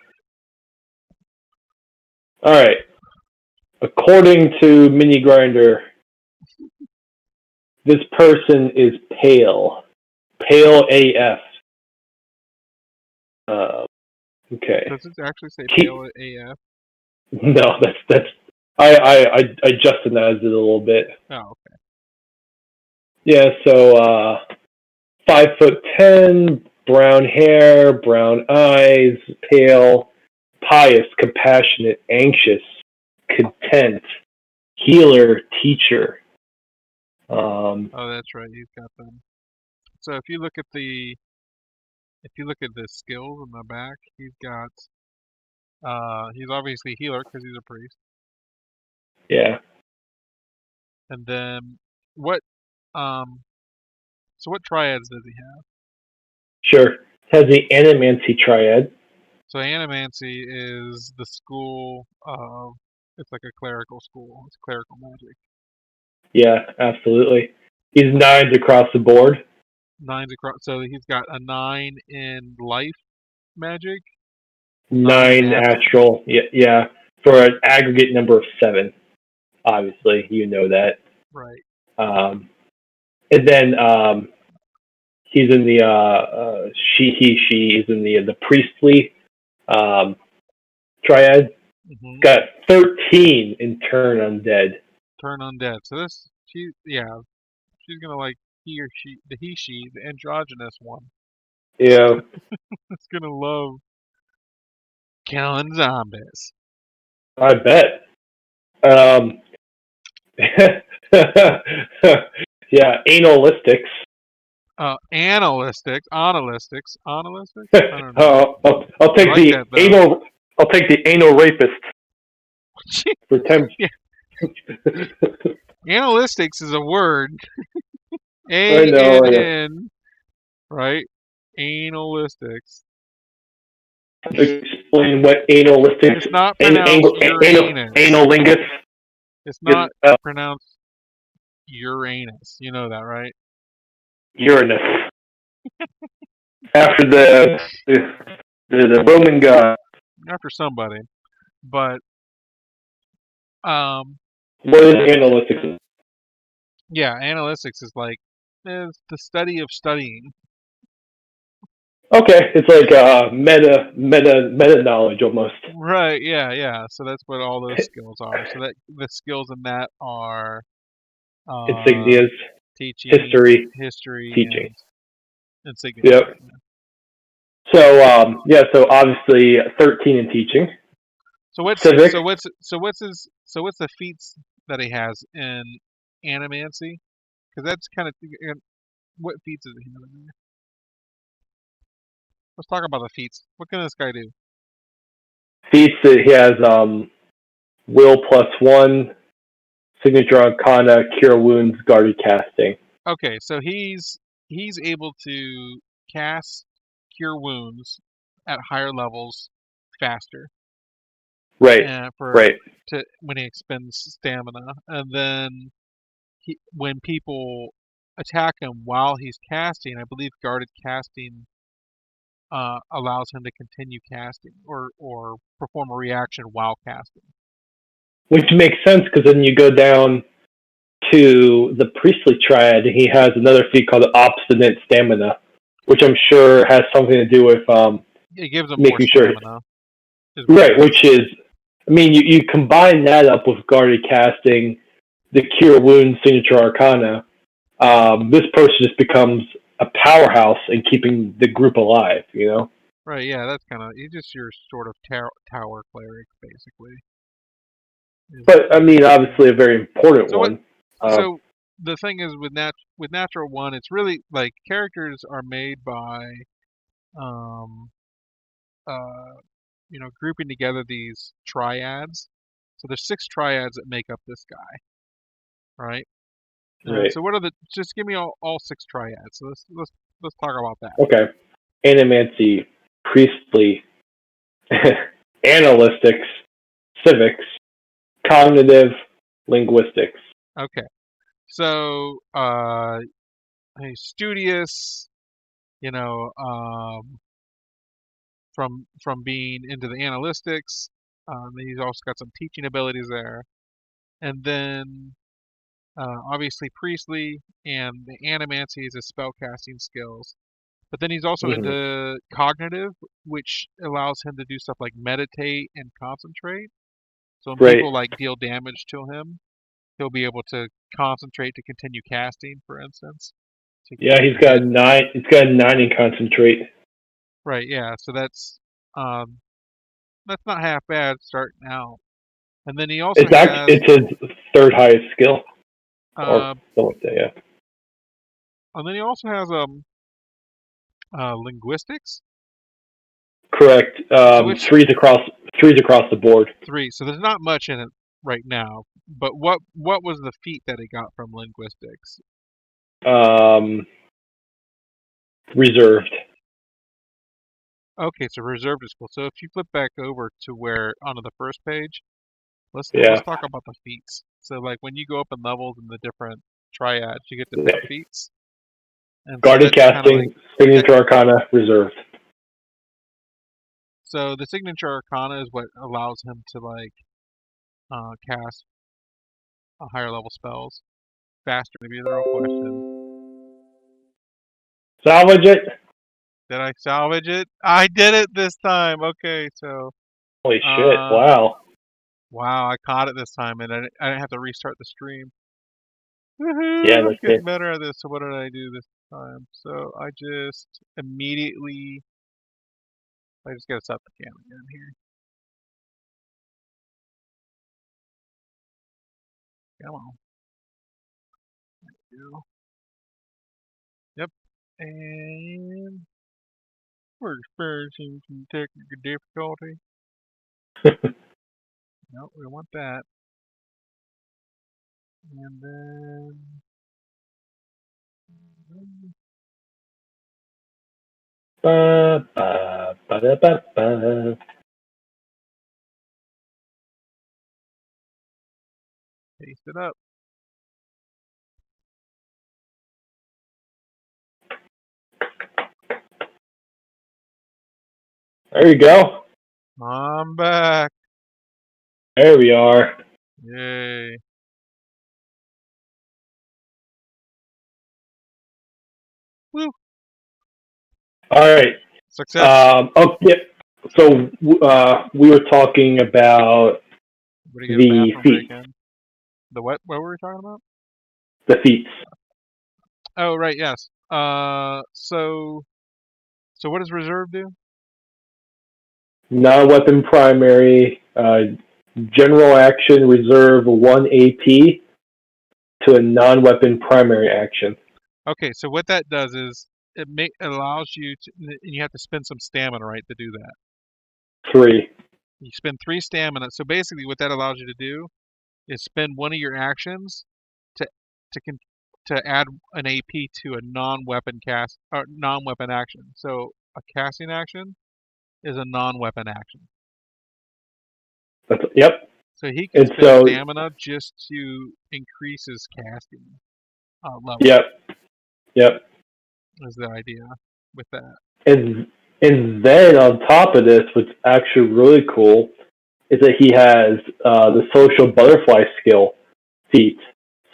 All right. According to MiniGrinder, this person is pale, pale AF. Okay. Does it actually say Keep, pale AF? no, that's I adjusted that a little bit. Oh, Yeah, so 5'10", brown hair, brown eyes, pale, pious, compassionate, anxious, content, healer, teacher. oh, that's right. He's got them. So if you look at the skills in the back, he's got he's obviously healer because he's a priest. Yeah, And then what um so what triads does he have? sure. Has the animancy triad. So animancy is the school of it's like a clerical school. It's clerical magic. Yeah, absolutely. He's nines across the board. Nines across. So he's got a 9 in life magic, 9 in Nine astral. astral. Yeah, yeah. For an aggregate number of 7. Obviously, you know that. Right. Um, and then he's in the she is in the priestly um, triad. Hmm. Got 13 in turn undead. Turn undead. So this yeah, she's gonna like he or she the androgynous one. Yeah, It's gonna love killing zombies. I bet. Um, yeah, analistics. Analytics. I don't know. I'll I take like the that though. anal. I'll take the anal rapist for 10. Yeah, analytics is a word. I A know. N I know. N, right? Analytics. Explain what analistics It's not and pronounced Uranus. analingus It's is. not pronounced Uranus. You know that, right? Uranus after the Roman god. After somebody. But um What is analytics? yeah, analytics is like is the study of studying. Okay, it's like meta knowledge almost. Right, yeah, yeah. So that's what all those skills are. So that the skills in that are uh Insignias, teaching, history, history, teaching. and insignias. Yep. So yeah, so obviously 13 in teaching, So what's civics. what's the feats that he has in animancy? Because that's kind of what feats does he have in there? Let's talk about the feats. What can this guy do? Feats that he has will +1, signature arcana, cure wounds, guarded casting. Okay, so he's able to cast cure wounds at higher levels faster, Right, and for right. to when he expends stamina, and then when people attack him while he's casting, I believe guarded casting allows him to continue casting or perform a reaction while casting. Which makes sense because then you go down to the priestly triad, and he has another feat called obstinate stamina, which I'm sure has something to do with It gives him more making sure. stamina, is what it Right, does. which is, I mean, you combine that up with guarded casting, the cure wounds, signature arcana. This person just becomes a powerhouse in keeping the group alive. You know. Right, yeah, that's kind of he's just your sort of tower cleric, basically. But I mean, Is obviously, a very important so what? one. Uh, So the thing is with natural one, it's really like characters are made by um uh grouping together these triads. So there's 6 triads that make up this guy, right? And right. so what are the? Just give me all 6 triads. So let's talk about that. Okay. Animancy, priestly, analytics, civics, cognitive, linguistics. Okay. So he's studious, you know, from being into the analytics. He's also got some teaching abilities there, and then obviously priestly, and the animancy is his spellcasting skills. But then he's also Hmm. into cognitive, which allows him to do stuff like meditate and concentrate. So when Right. people like deal damage to him, he'll be able to concentrate to continue casting, for instance, to Yeah, continue he's to got a hit. 9. He's got a 9 in concentrate. Right, yeah. So um that's not half bad starting out. And then he also has It's his third highest skill, or uh something like that. Yeah. and then he also has linguistics. Correct. So which Threes across the board. three? So there's not much in it right now. But what was the feat that he got from linguistics? Um, reserved. Okay, so reserved is cool. So if you flip back over to where onto the first page, let's Yeah. talk about the feats. So like when you go up in levels in the different triads, you get to pick feats, and so Guarded that's kind of like casting, that. signature arcana, reserved. So the signature arcana is what allows him to like cast higher level spells faster. Maybe the real question: Salvage it. did I salvage it? I did it this time. Okay, so Holy shit! um, Wow. wow, I caught it this time, and I didn't have to restart the stream. Yeah, Woohoo! I'm that's getting it. better at this. So what did I do this time? So I just gotta stop the camera again here. Come on. Go. Yep. And we're experiencing some technical difficulty. No, we don't want that. And then Ba, ba, ba, da, ba, ba. paste it up. There you go. I'm back. There we are. Yay. Woo. All right. Success. Okay. So we were talking about What do you get a the bathroom break feats. in? The what were we talking about? The feats. Oh, right, yes. So what does reserve do? Non-weapon primary. General action reserve 1 AP to a non-weapon primary action. Okay, so what that does is it allows you to, and you have to spend some stamina, right, to do that. 3. You spend 3 stamina. So basically, what that allows you to do is spend one of your actions to to con- to add an AP to a non-weapon cast or non-weapon action. So a casting action is a non-weapon action. Yep. So he can And spend so, stamina just to increase his casting level. yep, yep. Is the idea with that? And and then on top of this, what's actually really cool is that he has the social butterfly skill feat.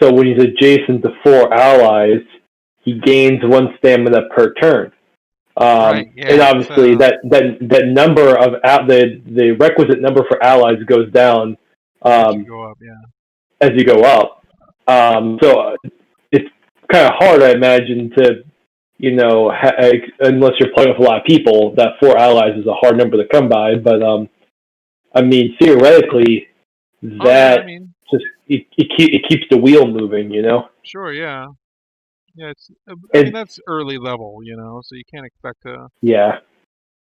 So when he's adjacent to 4 allies, he gains 1 stamina per turn. Right. And Yeah. obviously, So that number of the requisite number for allies goes down as you um, go up, yeah. as you go up. So it's kind of hard, I imagine, to unless you're playing with a lot of people, that 4 allies is a hard number to come by. But I mean, theoretically, Oh yeah. I that mean, just it keeps the wheel moving, you know. sure. Yeah. Yeah. It's. I mean, And that's early level, so you can't expect yeah,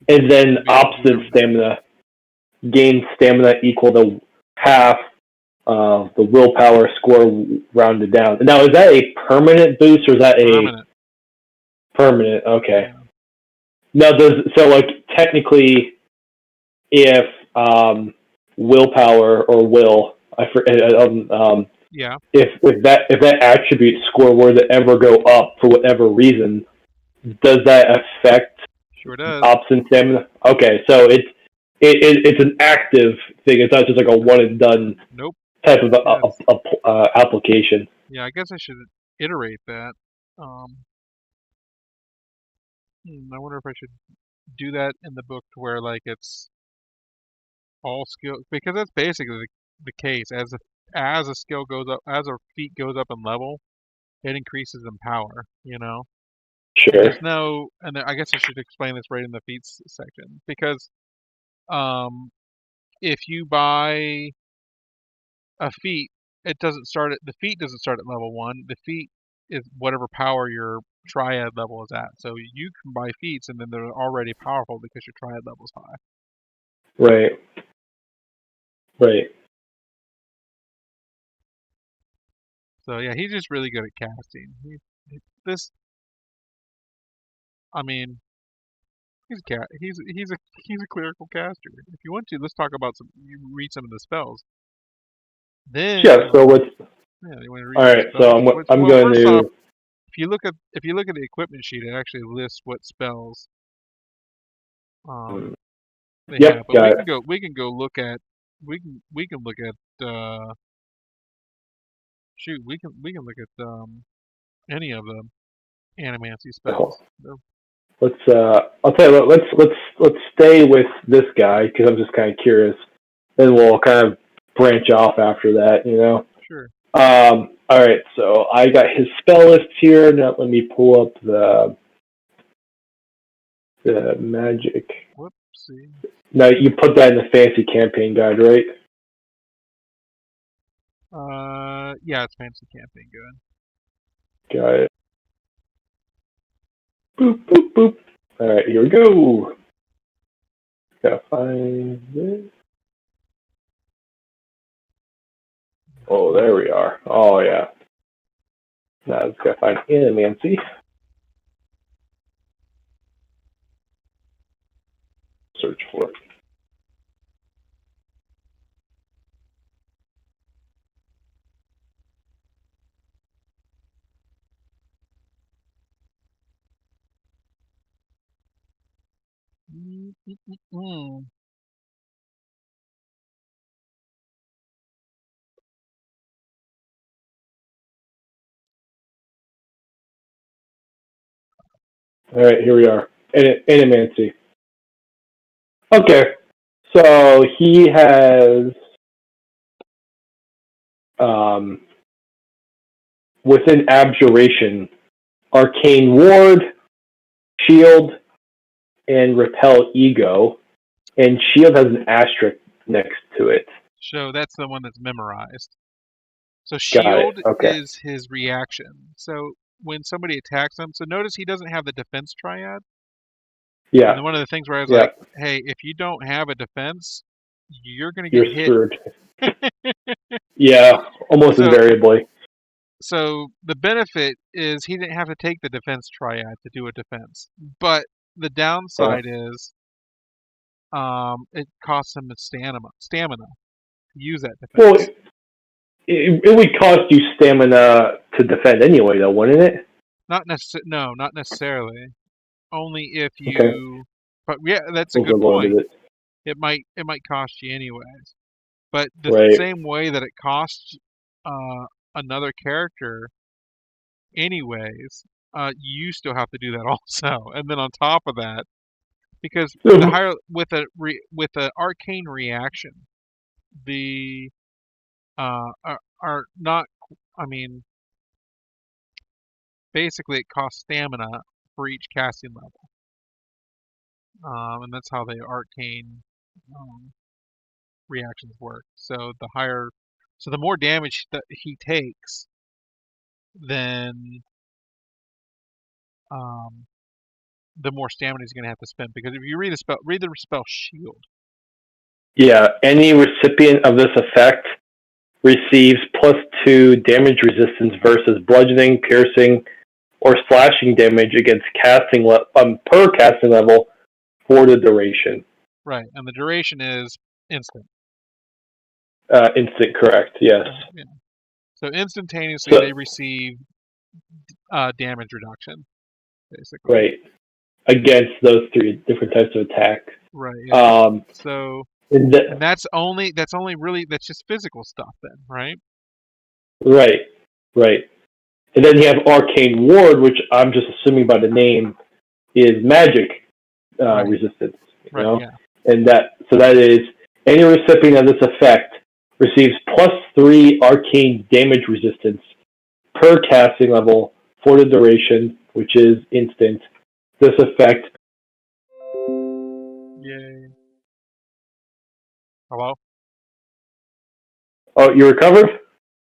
and then to be able to do opposite everything. stamina, gain stamina equal to half the willpower score rounded down. Now, is that a permanent boost or is that a Permanent. permanent? Okay. Yeah. Now, like technically, if willpower or will, Yeah. if that attribute score were to ever go up for whatever reason, does that affect Sure does. ops and stamina? Okay, so it's an active thing. It's not just like a one and done Nope. type of Yes. application. Yeah, I guess I should iterate that. I wonder if I should do that in the book to where like it's all skill, because that's basically the case. As a skill goes up, as a feat goes up in level, it increases in power. And Sure. there's no, and I guess I should explain this right in the feats section because um, if you buy a feat, it doesn't start at the feat doesn't start at level one. The feat is whatever power your triad level is at. So you can buy feats and then they're already powerful because your triad level is high. Right. Right. So yeah, he's just really good at casting. This, I mean, he's a clerical caster. If you want to, let's talk about some. You read some of the spells. Then Yeah. So let's. yeah, you want to read All some right. So spells? I'm Well, going first off, to. if you look at the equipment sheet, it actually lists what spells um they have. Yep. But Got it. we can go look at we can look at shoot we can look at any of the animancy Oh, spells. let's. I'll tell you what. Let's stay with this guy because I'm just kind of curious. Then we'll kind of branch off after that. Sure. All right. So I got his spell list here. Now let me pull up the magic. Whoopsie. Now you put that in the fancy campaign guide, right? Yeah, it's fancy camping good. Got it. Boop boop boop. All right, here we go. Gotta find this. Oh, there we are. Oh yeah. Now let's gotta find Animancy. Search for it. Mm-mm-mm. All right, here we are. Animancy. Okay, so he has um, within abjuration, arcane ward, shield, and repel ego, and shield has an asterisk next to it. So that's the one that's memorized. So Got it. shield Okay. is his reaction. So when somebody attacks him, so notice he doesn't have the defense triad. And Yeah. then one of the things where I was Yeah. like, hey, if you don't have a defense, you're gonna get You're hit. screwed. Yeah. Almost So invariably. so the benefit is he didn't have to take the defense triad to do a defense. But the Yeah. downside is it costs him a stamina to use that Well, defense. it would cost you stamina to defend anyway, though, wouldn't it? Not necessarily. Only if Okay. you, but yeah, that's a We'll good go into point. it. It might cost you anyways. But the Right. same way that it costs uh, another character anyways, you still have to do that also. And then on top of that, because the higher with a arcane reaction, the are not. I mean, basically, it costs stamina for each casting level, and that's how the arcane um, reactions work. So the more damage that he takes, then um, the more stamina he's going to have to spend. Because if you read the spell shield. Yeah. Any recipient of this effect receives +2 damage resistance versus bludgeoning, piercing, or slashing damage against per casting level for the duration. Right, and the duration is instant. Instant, correct? Yes. Yeah. So instantaneously So they receive damage reduction, basically. right against those three different types of attack. Right, yeah. Um, So and that's only really that's just physical stuff then, right? right. right. And then you have Arcane Ward, which I'm just assuming by the name is magic Right. resistance. You Right. know, Yeah. and that is any recipient of this effect receives +3 arcane damage resistance per casting level for the duration, which is instant. This effect. Yay. Hello. Oh, you recovered?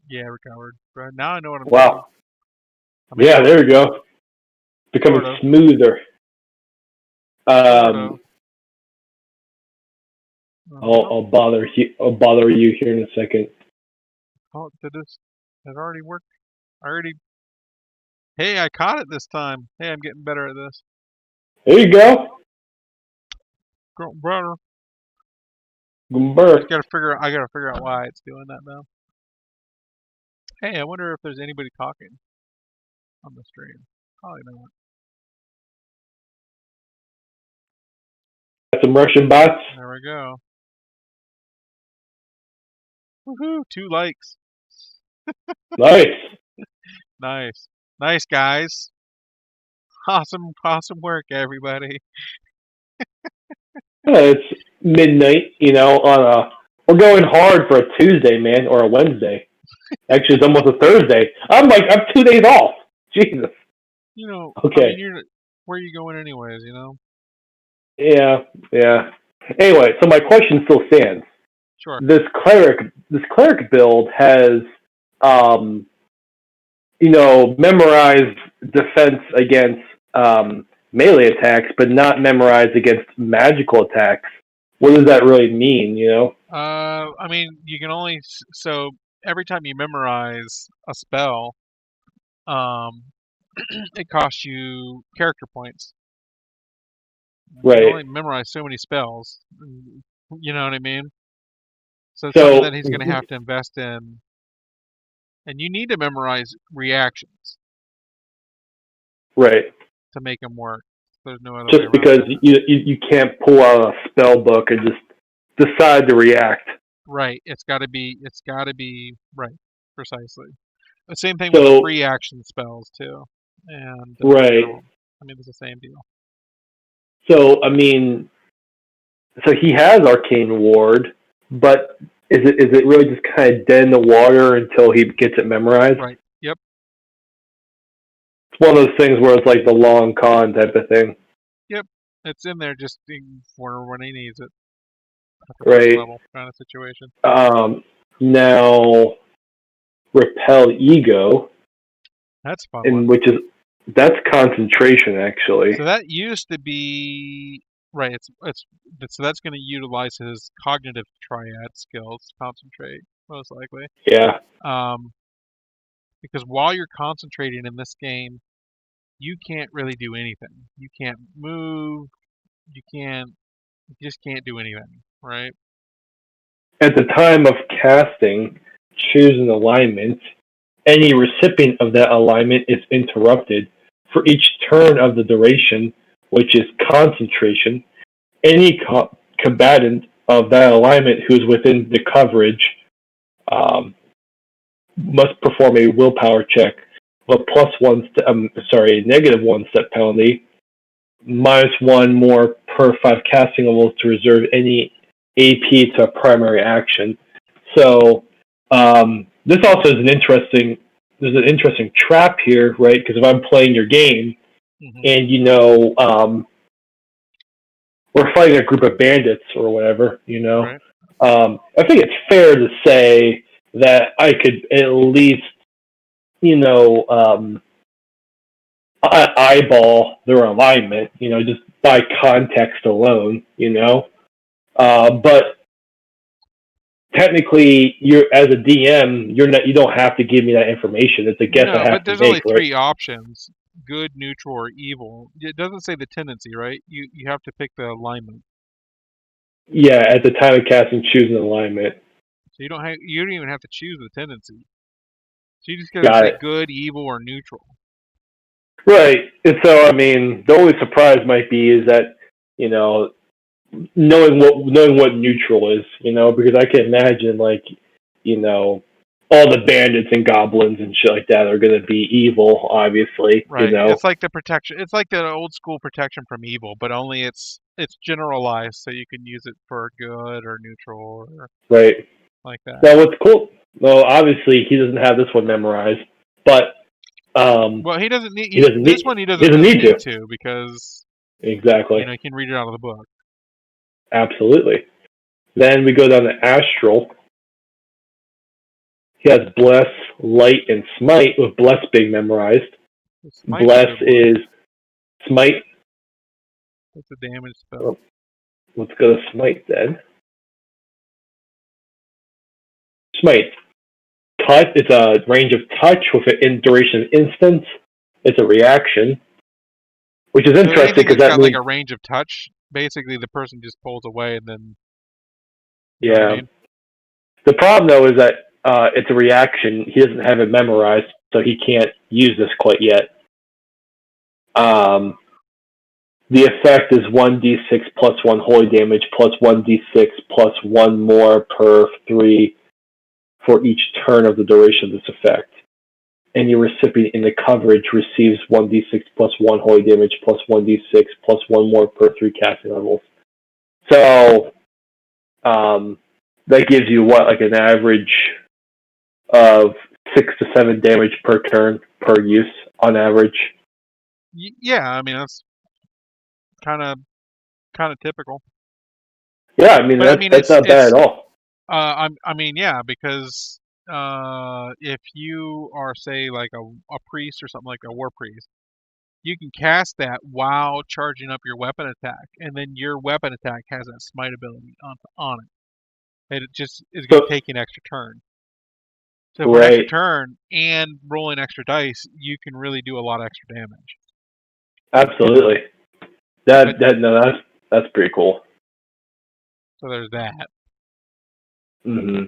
Yeah, recovered. But now I know what I'm doing. Wow. I mean, Yeah, there we go. Becoming sort of. smoother. Sort of. I'll bother you here in a second. Oh, did this? It already worked. I already. Hey, I caught it this time. Hey, I'm getting better at this. There you go. Getting better. Gumber. I gotta figure out why it's doing that now. Hey, I wonder if there's anybody talking on the stream. Probably not. Got some Russian bots. There we go. Woohoo! 2 likes. Nice. Nice. Nice, guys. Awesome work, everybody. It's midnight, we're going hard for a Tuesday, man, or a Wednesday. Actually, it's almost a Thursday. I'm 2 days off. Jesus. I Okay. mean, where are you going anyways, Yeah. Anyway, so my question still stands. Sure. This cleric build has, memorized defense against melee attacks, but not memorized against magical attacks. What does that really mean? I mean, you can only so every time you memorize a spell, um, it costs you character points. You can Right. only memorize so many spells. You know what I mean? So it's something So that he's going to have to invest in, and you need to memorize reactions right. to make them work. There's no other way Just around because that. you can't pull out a spell book and just decide to react. Right. It's got to be right. Precisely. The same thing with the So free action spells too, and right. I mean, it's the same deal. So I mean, so he has Arcane Ward, but is it really just kind of dead in the water until he gets it memorized? Right. Yep. It's one of those things where it's like the long con type of thing. Yep. It's in there just for when he needs it at the first Right. level kind of situation. Now repel ego, That's a fun and one. that's concentration actually. So that used to be right. So that's going to utilize his cognitive triad skills, concentrate most likely. Yeah. Because while you're concentrating in this game, you can't really do anything. You can't move. You just can't do anything, right? At the time of casting, choose an alignment. Any recipient of that alignment is interrupted for each turn of the duration, which is concentration. Any combatant of that alignment who is within the coverage must perform a willpower check with a -1 step penalty, -1 more per 5 casting levels to reserve any AP to a primary action. So this also is there's an interesting trap here, right? Because if I'm playing your game and we're fighting a group of bandits or whatever, Right. I think it's fair to say that I could at least, eyeball their alignment, just by context alone, but technically, as a DM, you don't have to give me that information. It's a guess I No, have but to there's only make, right? 3 options: good, neutral, or evil. It doesn't say the tendency, right? You have to pick the alignment. Yeah, at the time of casting, choose an alignment. So you don't even have to choose the tendency. So you just got to Got say it. good, evil, or neutral. Right. And so, I mean, the only surprise might be is that, knowing what neutral is, because I can imagine, like, all the bandits and goblins and shit like that are going to be evil, obviously, you Right. know. It's like the protection. It's like the old school protection from evil, but only it's generalized, so you can use it for good or neutral or Right. like that. Now, what's cool? Well, obviously, he doesn't have this one memorized, but Well, he doesn't need he doesn't this need one. He he doesn't doesn't really need need to. to because Exactly. he can read it out of the book. Absolutely. Then we go down to Astral. He has Bless, Light, and Smite, with Bless being memorized. The smite's a Bless good one. is Smite. It's a damage spell. Oh, let's go to Smite then. Smite. Touch. It's a range of touch with an in duration of instance. It's a reaction, which is So interesting anything because that's that got like means, a range of touch, basically the person just pulls away and then you know what I yeah. mean? The problem though is that it's a reaction. He doesn't have it memorized, so he can't use this quite yet. Um, the effect is 1d6 plus 1 holy damage plus 1d6 plus 1 more per 3 for each turn of the duration of this effect. Any recipient in the coverage receives 1d6 plus 1 holy damage plus 1d6 plus 1 more per 3 casting levels. So that gives you what, like an average of 6 to 7 damage per turn per use on average. Yeah, I mean that's kind of typical. Yeah, I mean But I mean that's not bad it's at all. I mean yeah, because if you are say like a priest or something like a war priest, you can cast that while charging up your weapon attack, and then your weapon attack has that smite ability on it. And it just is going So to take you an extra turn. So for an extra right, turn and rolling extra dice, you can really do a lot of extra damage. You know. absolutely. But That no, that's pretty cool. so there's that. Hmm.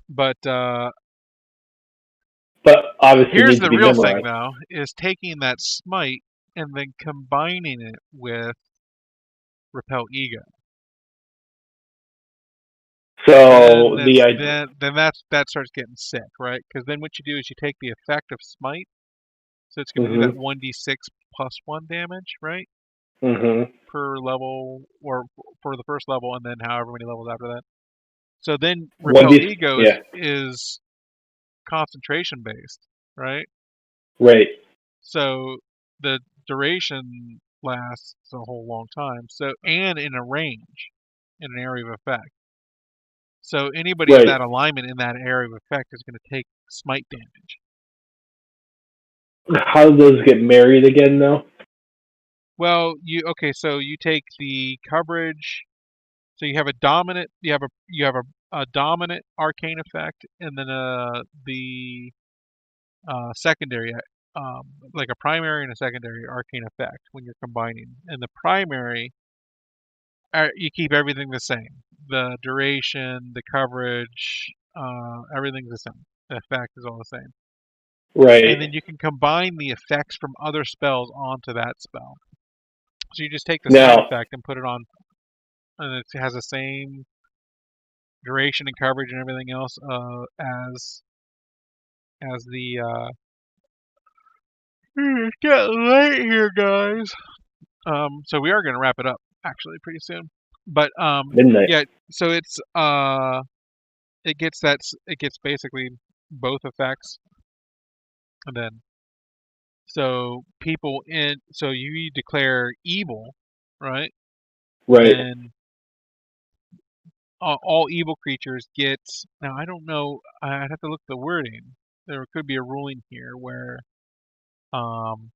But But obviously here's needs to the be real thing memorized. though, is taking that smite and then combining it with repel ego. So the That starts getting sick, right? Because then what you do is you take the effect of smite, so it's going to do that hmm 1d6 plus 1 damage, right? hmm Per level or for the first level and then however many levels after that. So then one repel d ego yeah, is concentration based, right? right, So the duration lasts a whole long time. So and in a range, in an area of effect. So anybody in right. that alignment in that area of effect is going to take smite damage. How do those get married again though? Well, so you take the coverage. So you have a dominant. You have a dominant arcane effect, and then the secondary, um, like a primary and a secondary arcane effect when you're combining. And the primary, you keep everything the same. The duration, the coverage, everything's the same. The effect is all the same. And then Right. you can combine the effects from other spells onto that spell. So you just take the smite Now, effect and put it on, and it has the same duration and coverage and everything else as the. It's getting late here, guys. So we are going to wrap it up actually pretty soon. But midnight. yeah, so it gets basically both effects, and then so you declare evil, right? Right. Then all evil creatures get. Now I don't know. I'd have to look at the wording. There could be a ruling here where um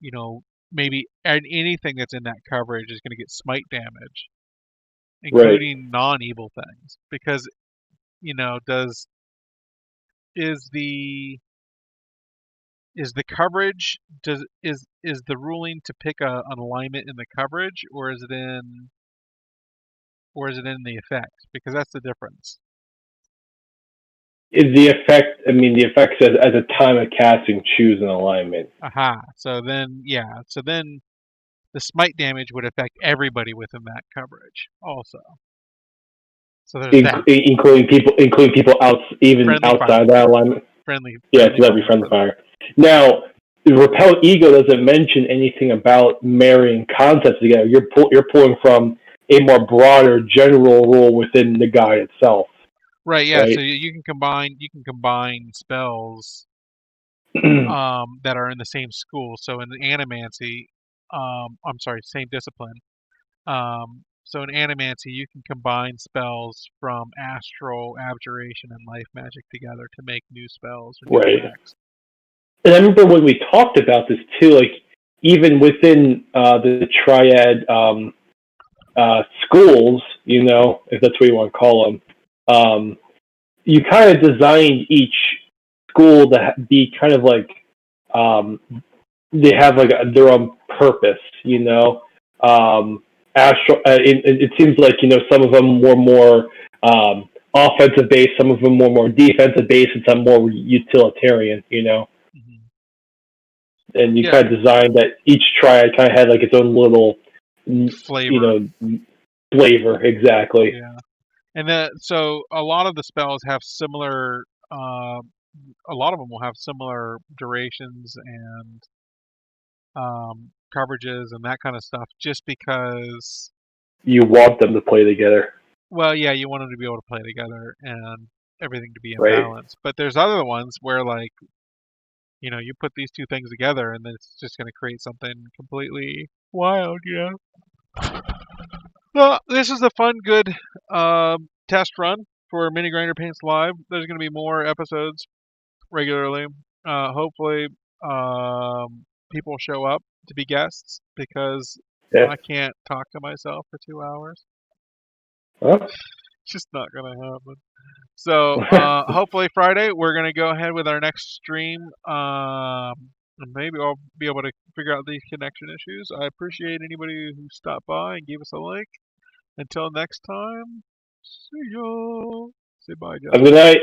you know maybe anything that's in that coverage is going to get smite damage, Right. including non-evil things, because does is the is the coverage does is the ruling to pick an alignment in the coverage, or is it in the effect, because that's the difference. Is the effect? I mean, the effect says at the time of casting, choose an alignment. Aha, so then the smite damage would affect everybody within that coverage also. So there's that. including people even Friendly outside fire. that alignment. Yeah, Friendly to every fire. friendly fire. Now, repel ego doesn't mention anything about marrying concepts together. You're pulling from a more broader general rule within the guide itself, Right, yeah, so right? you can combine spells that are in the same school. So in the animancy, I'm sorry, same discipline. So in animancy, you can combine spells from astral, abjuration, and life magic together to make new spells or new Right. effects. And I remember when we talked about this too, like even within the triad schools, if that's what you want to call them, you kind of designed each school to be kind of like um, they have like their own purpose, Astral. It seems like some of them were more offensive based, some of them were more defensive based, and some more utilitarian. Hmm. And you Yeah, kind of designed that each triad kind of had like its own little, flavor. flavor exactly. Yeah, and so a lot of the spells have similar. A lot of them will have similar durations and coverages and that kind of stuff, just because. You want them to play together, Well, yeah, you want them to be able to play together and everything to be in right? balance. But there's other ones where, like, you put these two things together and then it's just going to create something completely wild, Well, this is a fun, good test run for MiniGrinder Paints Live. There's going to be more episodes regularly. Hopefully, people show up to be guests because Yeah. I can't talk to myself for 2 hours. Well, It's just not going to happen. So hopefully Friday we're gonna go ahead with our next stream. And maybe I'll be able to figure out these connection issues. I appreciate anybody who stopped by and gave us a like. Until next time, see ya. Say bye, have a Justin. good night.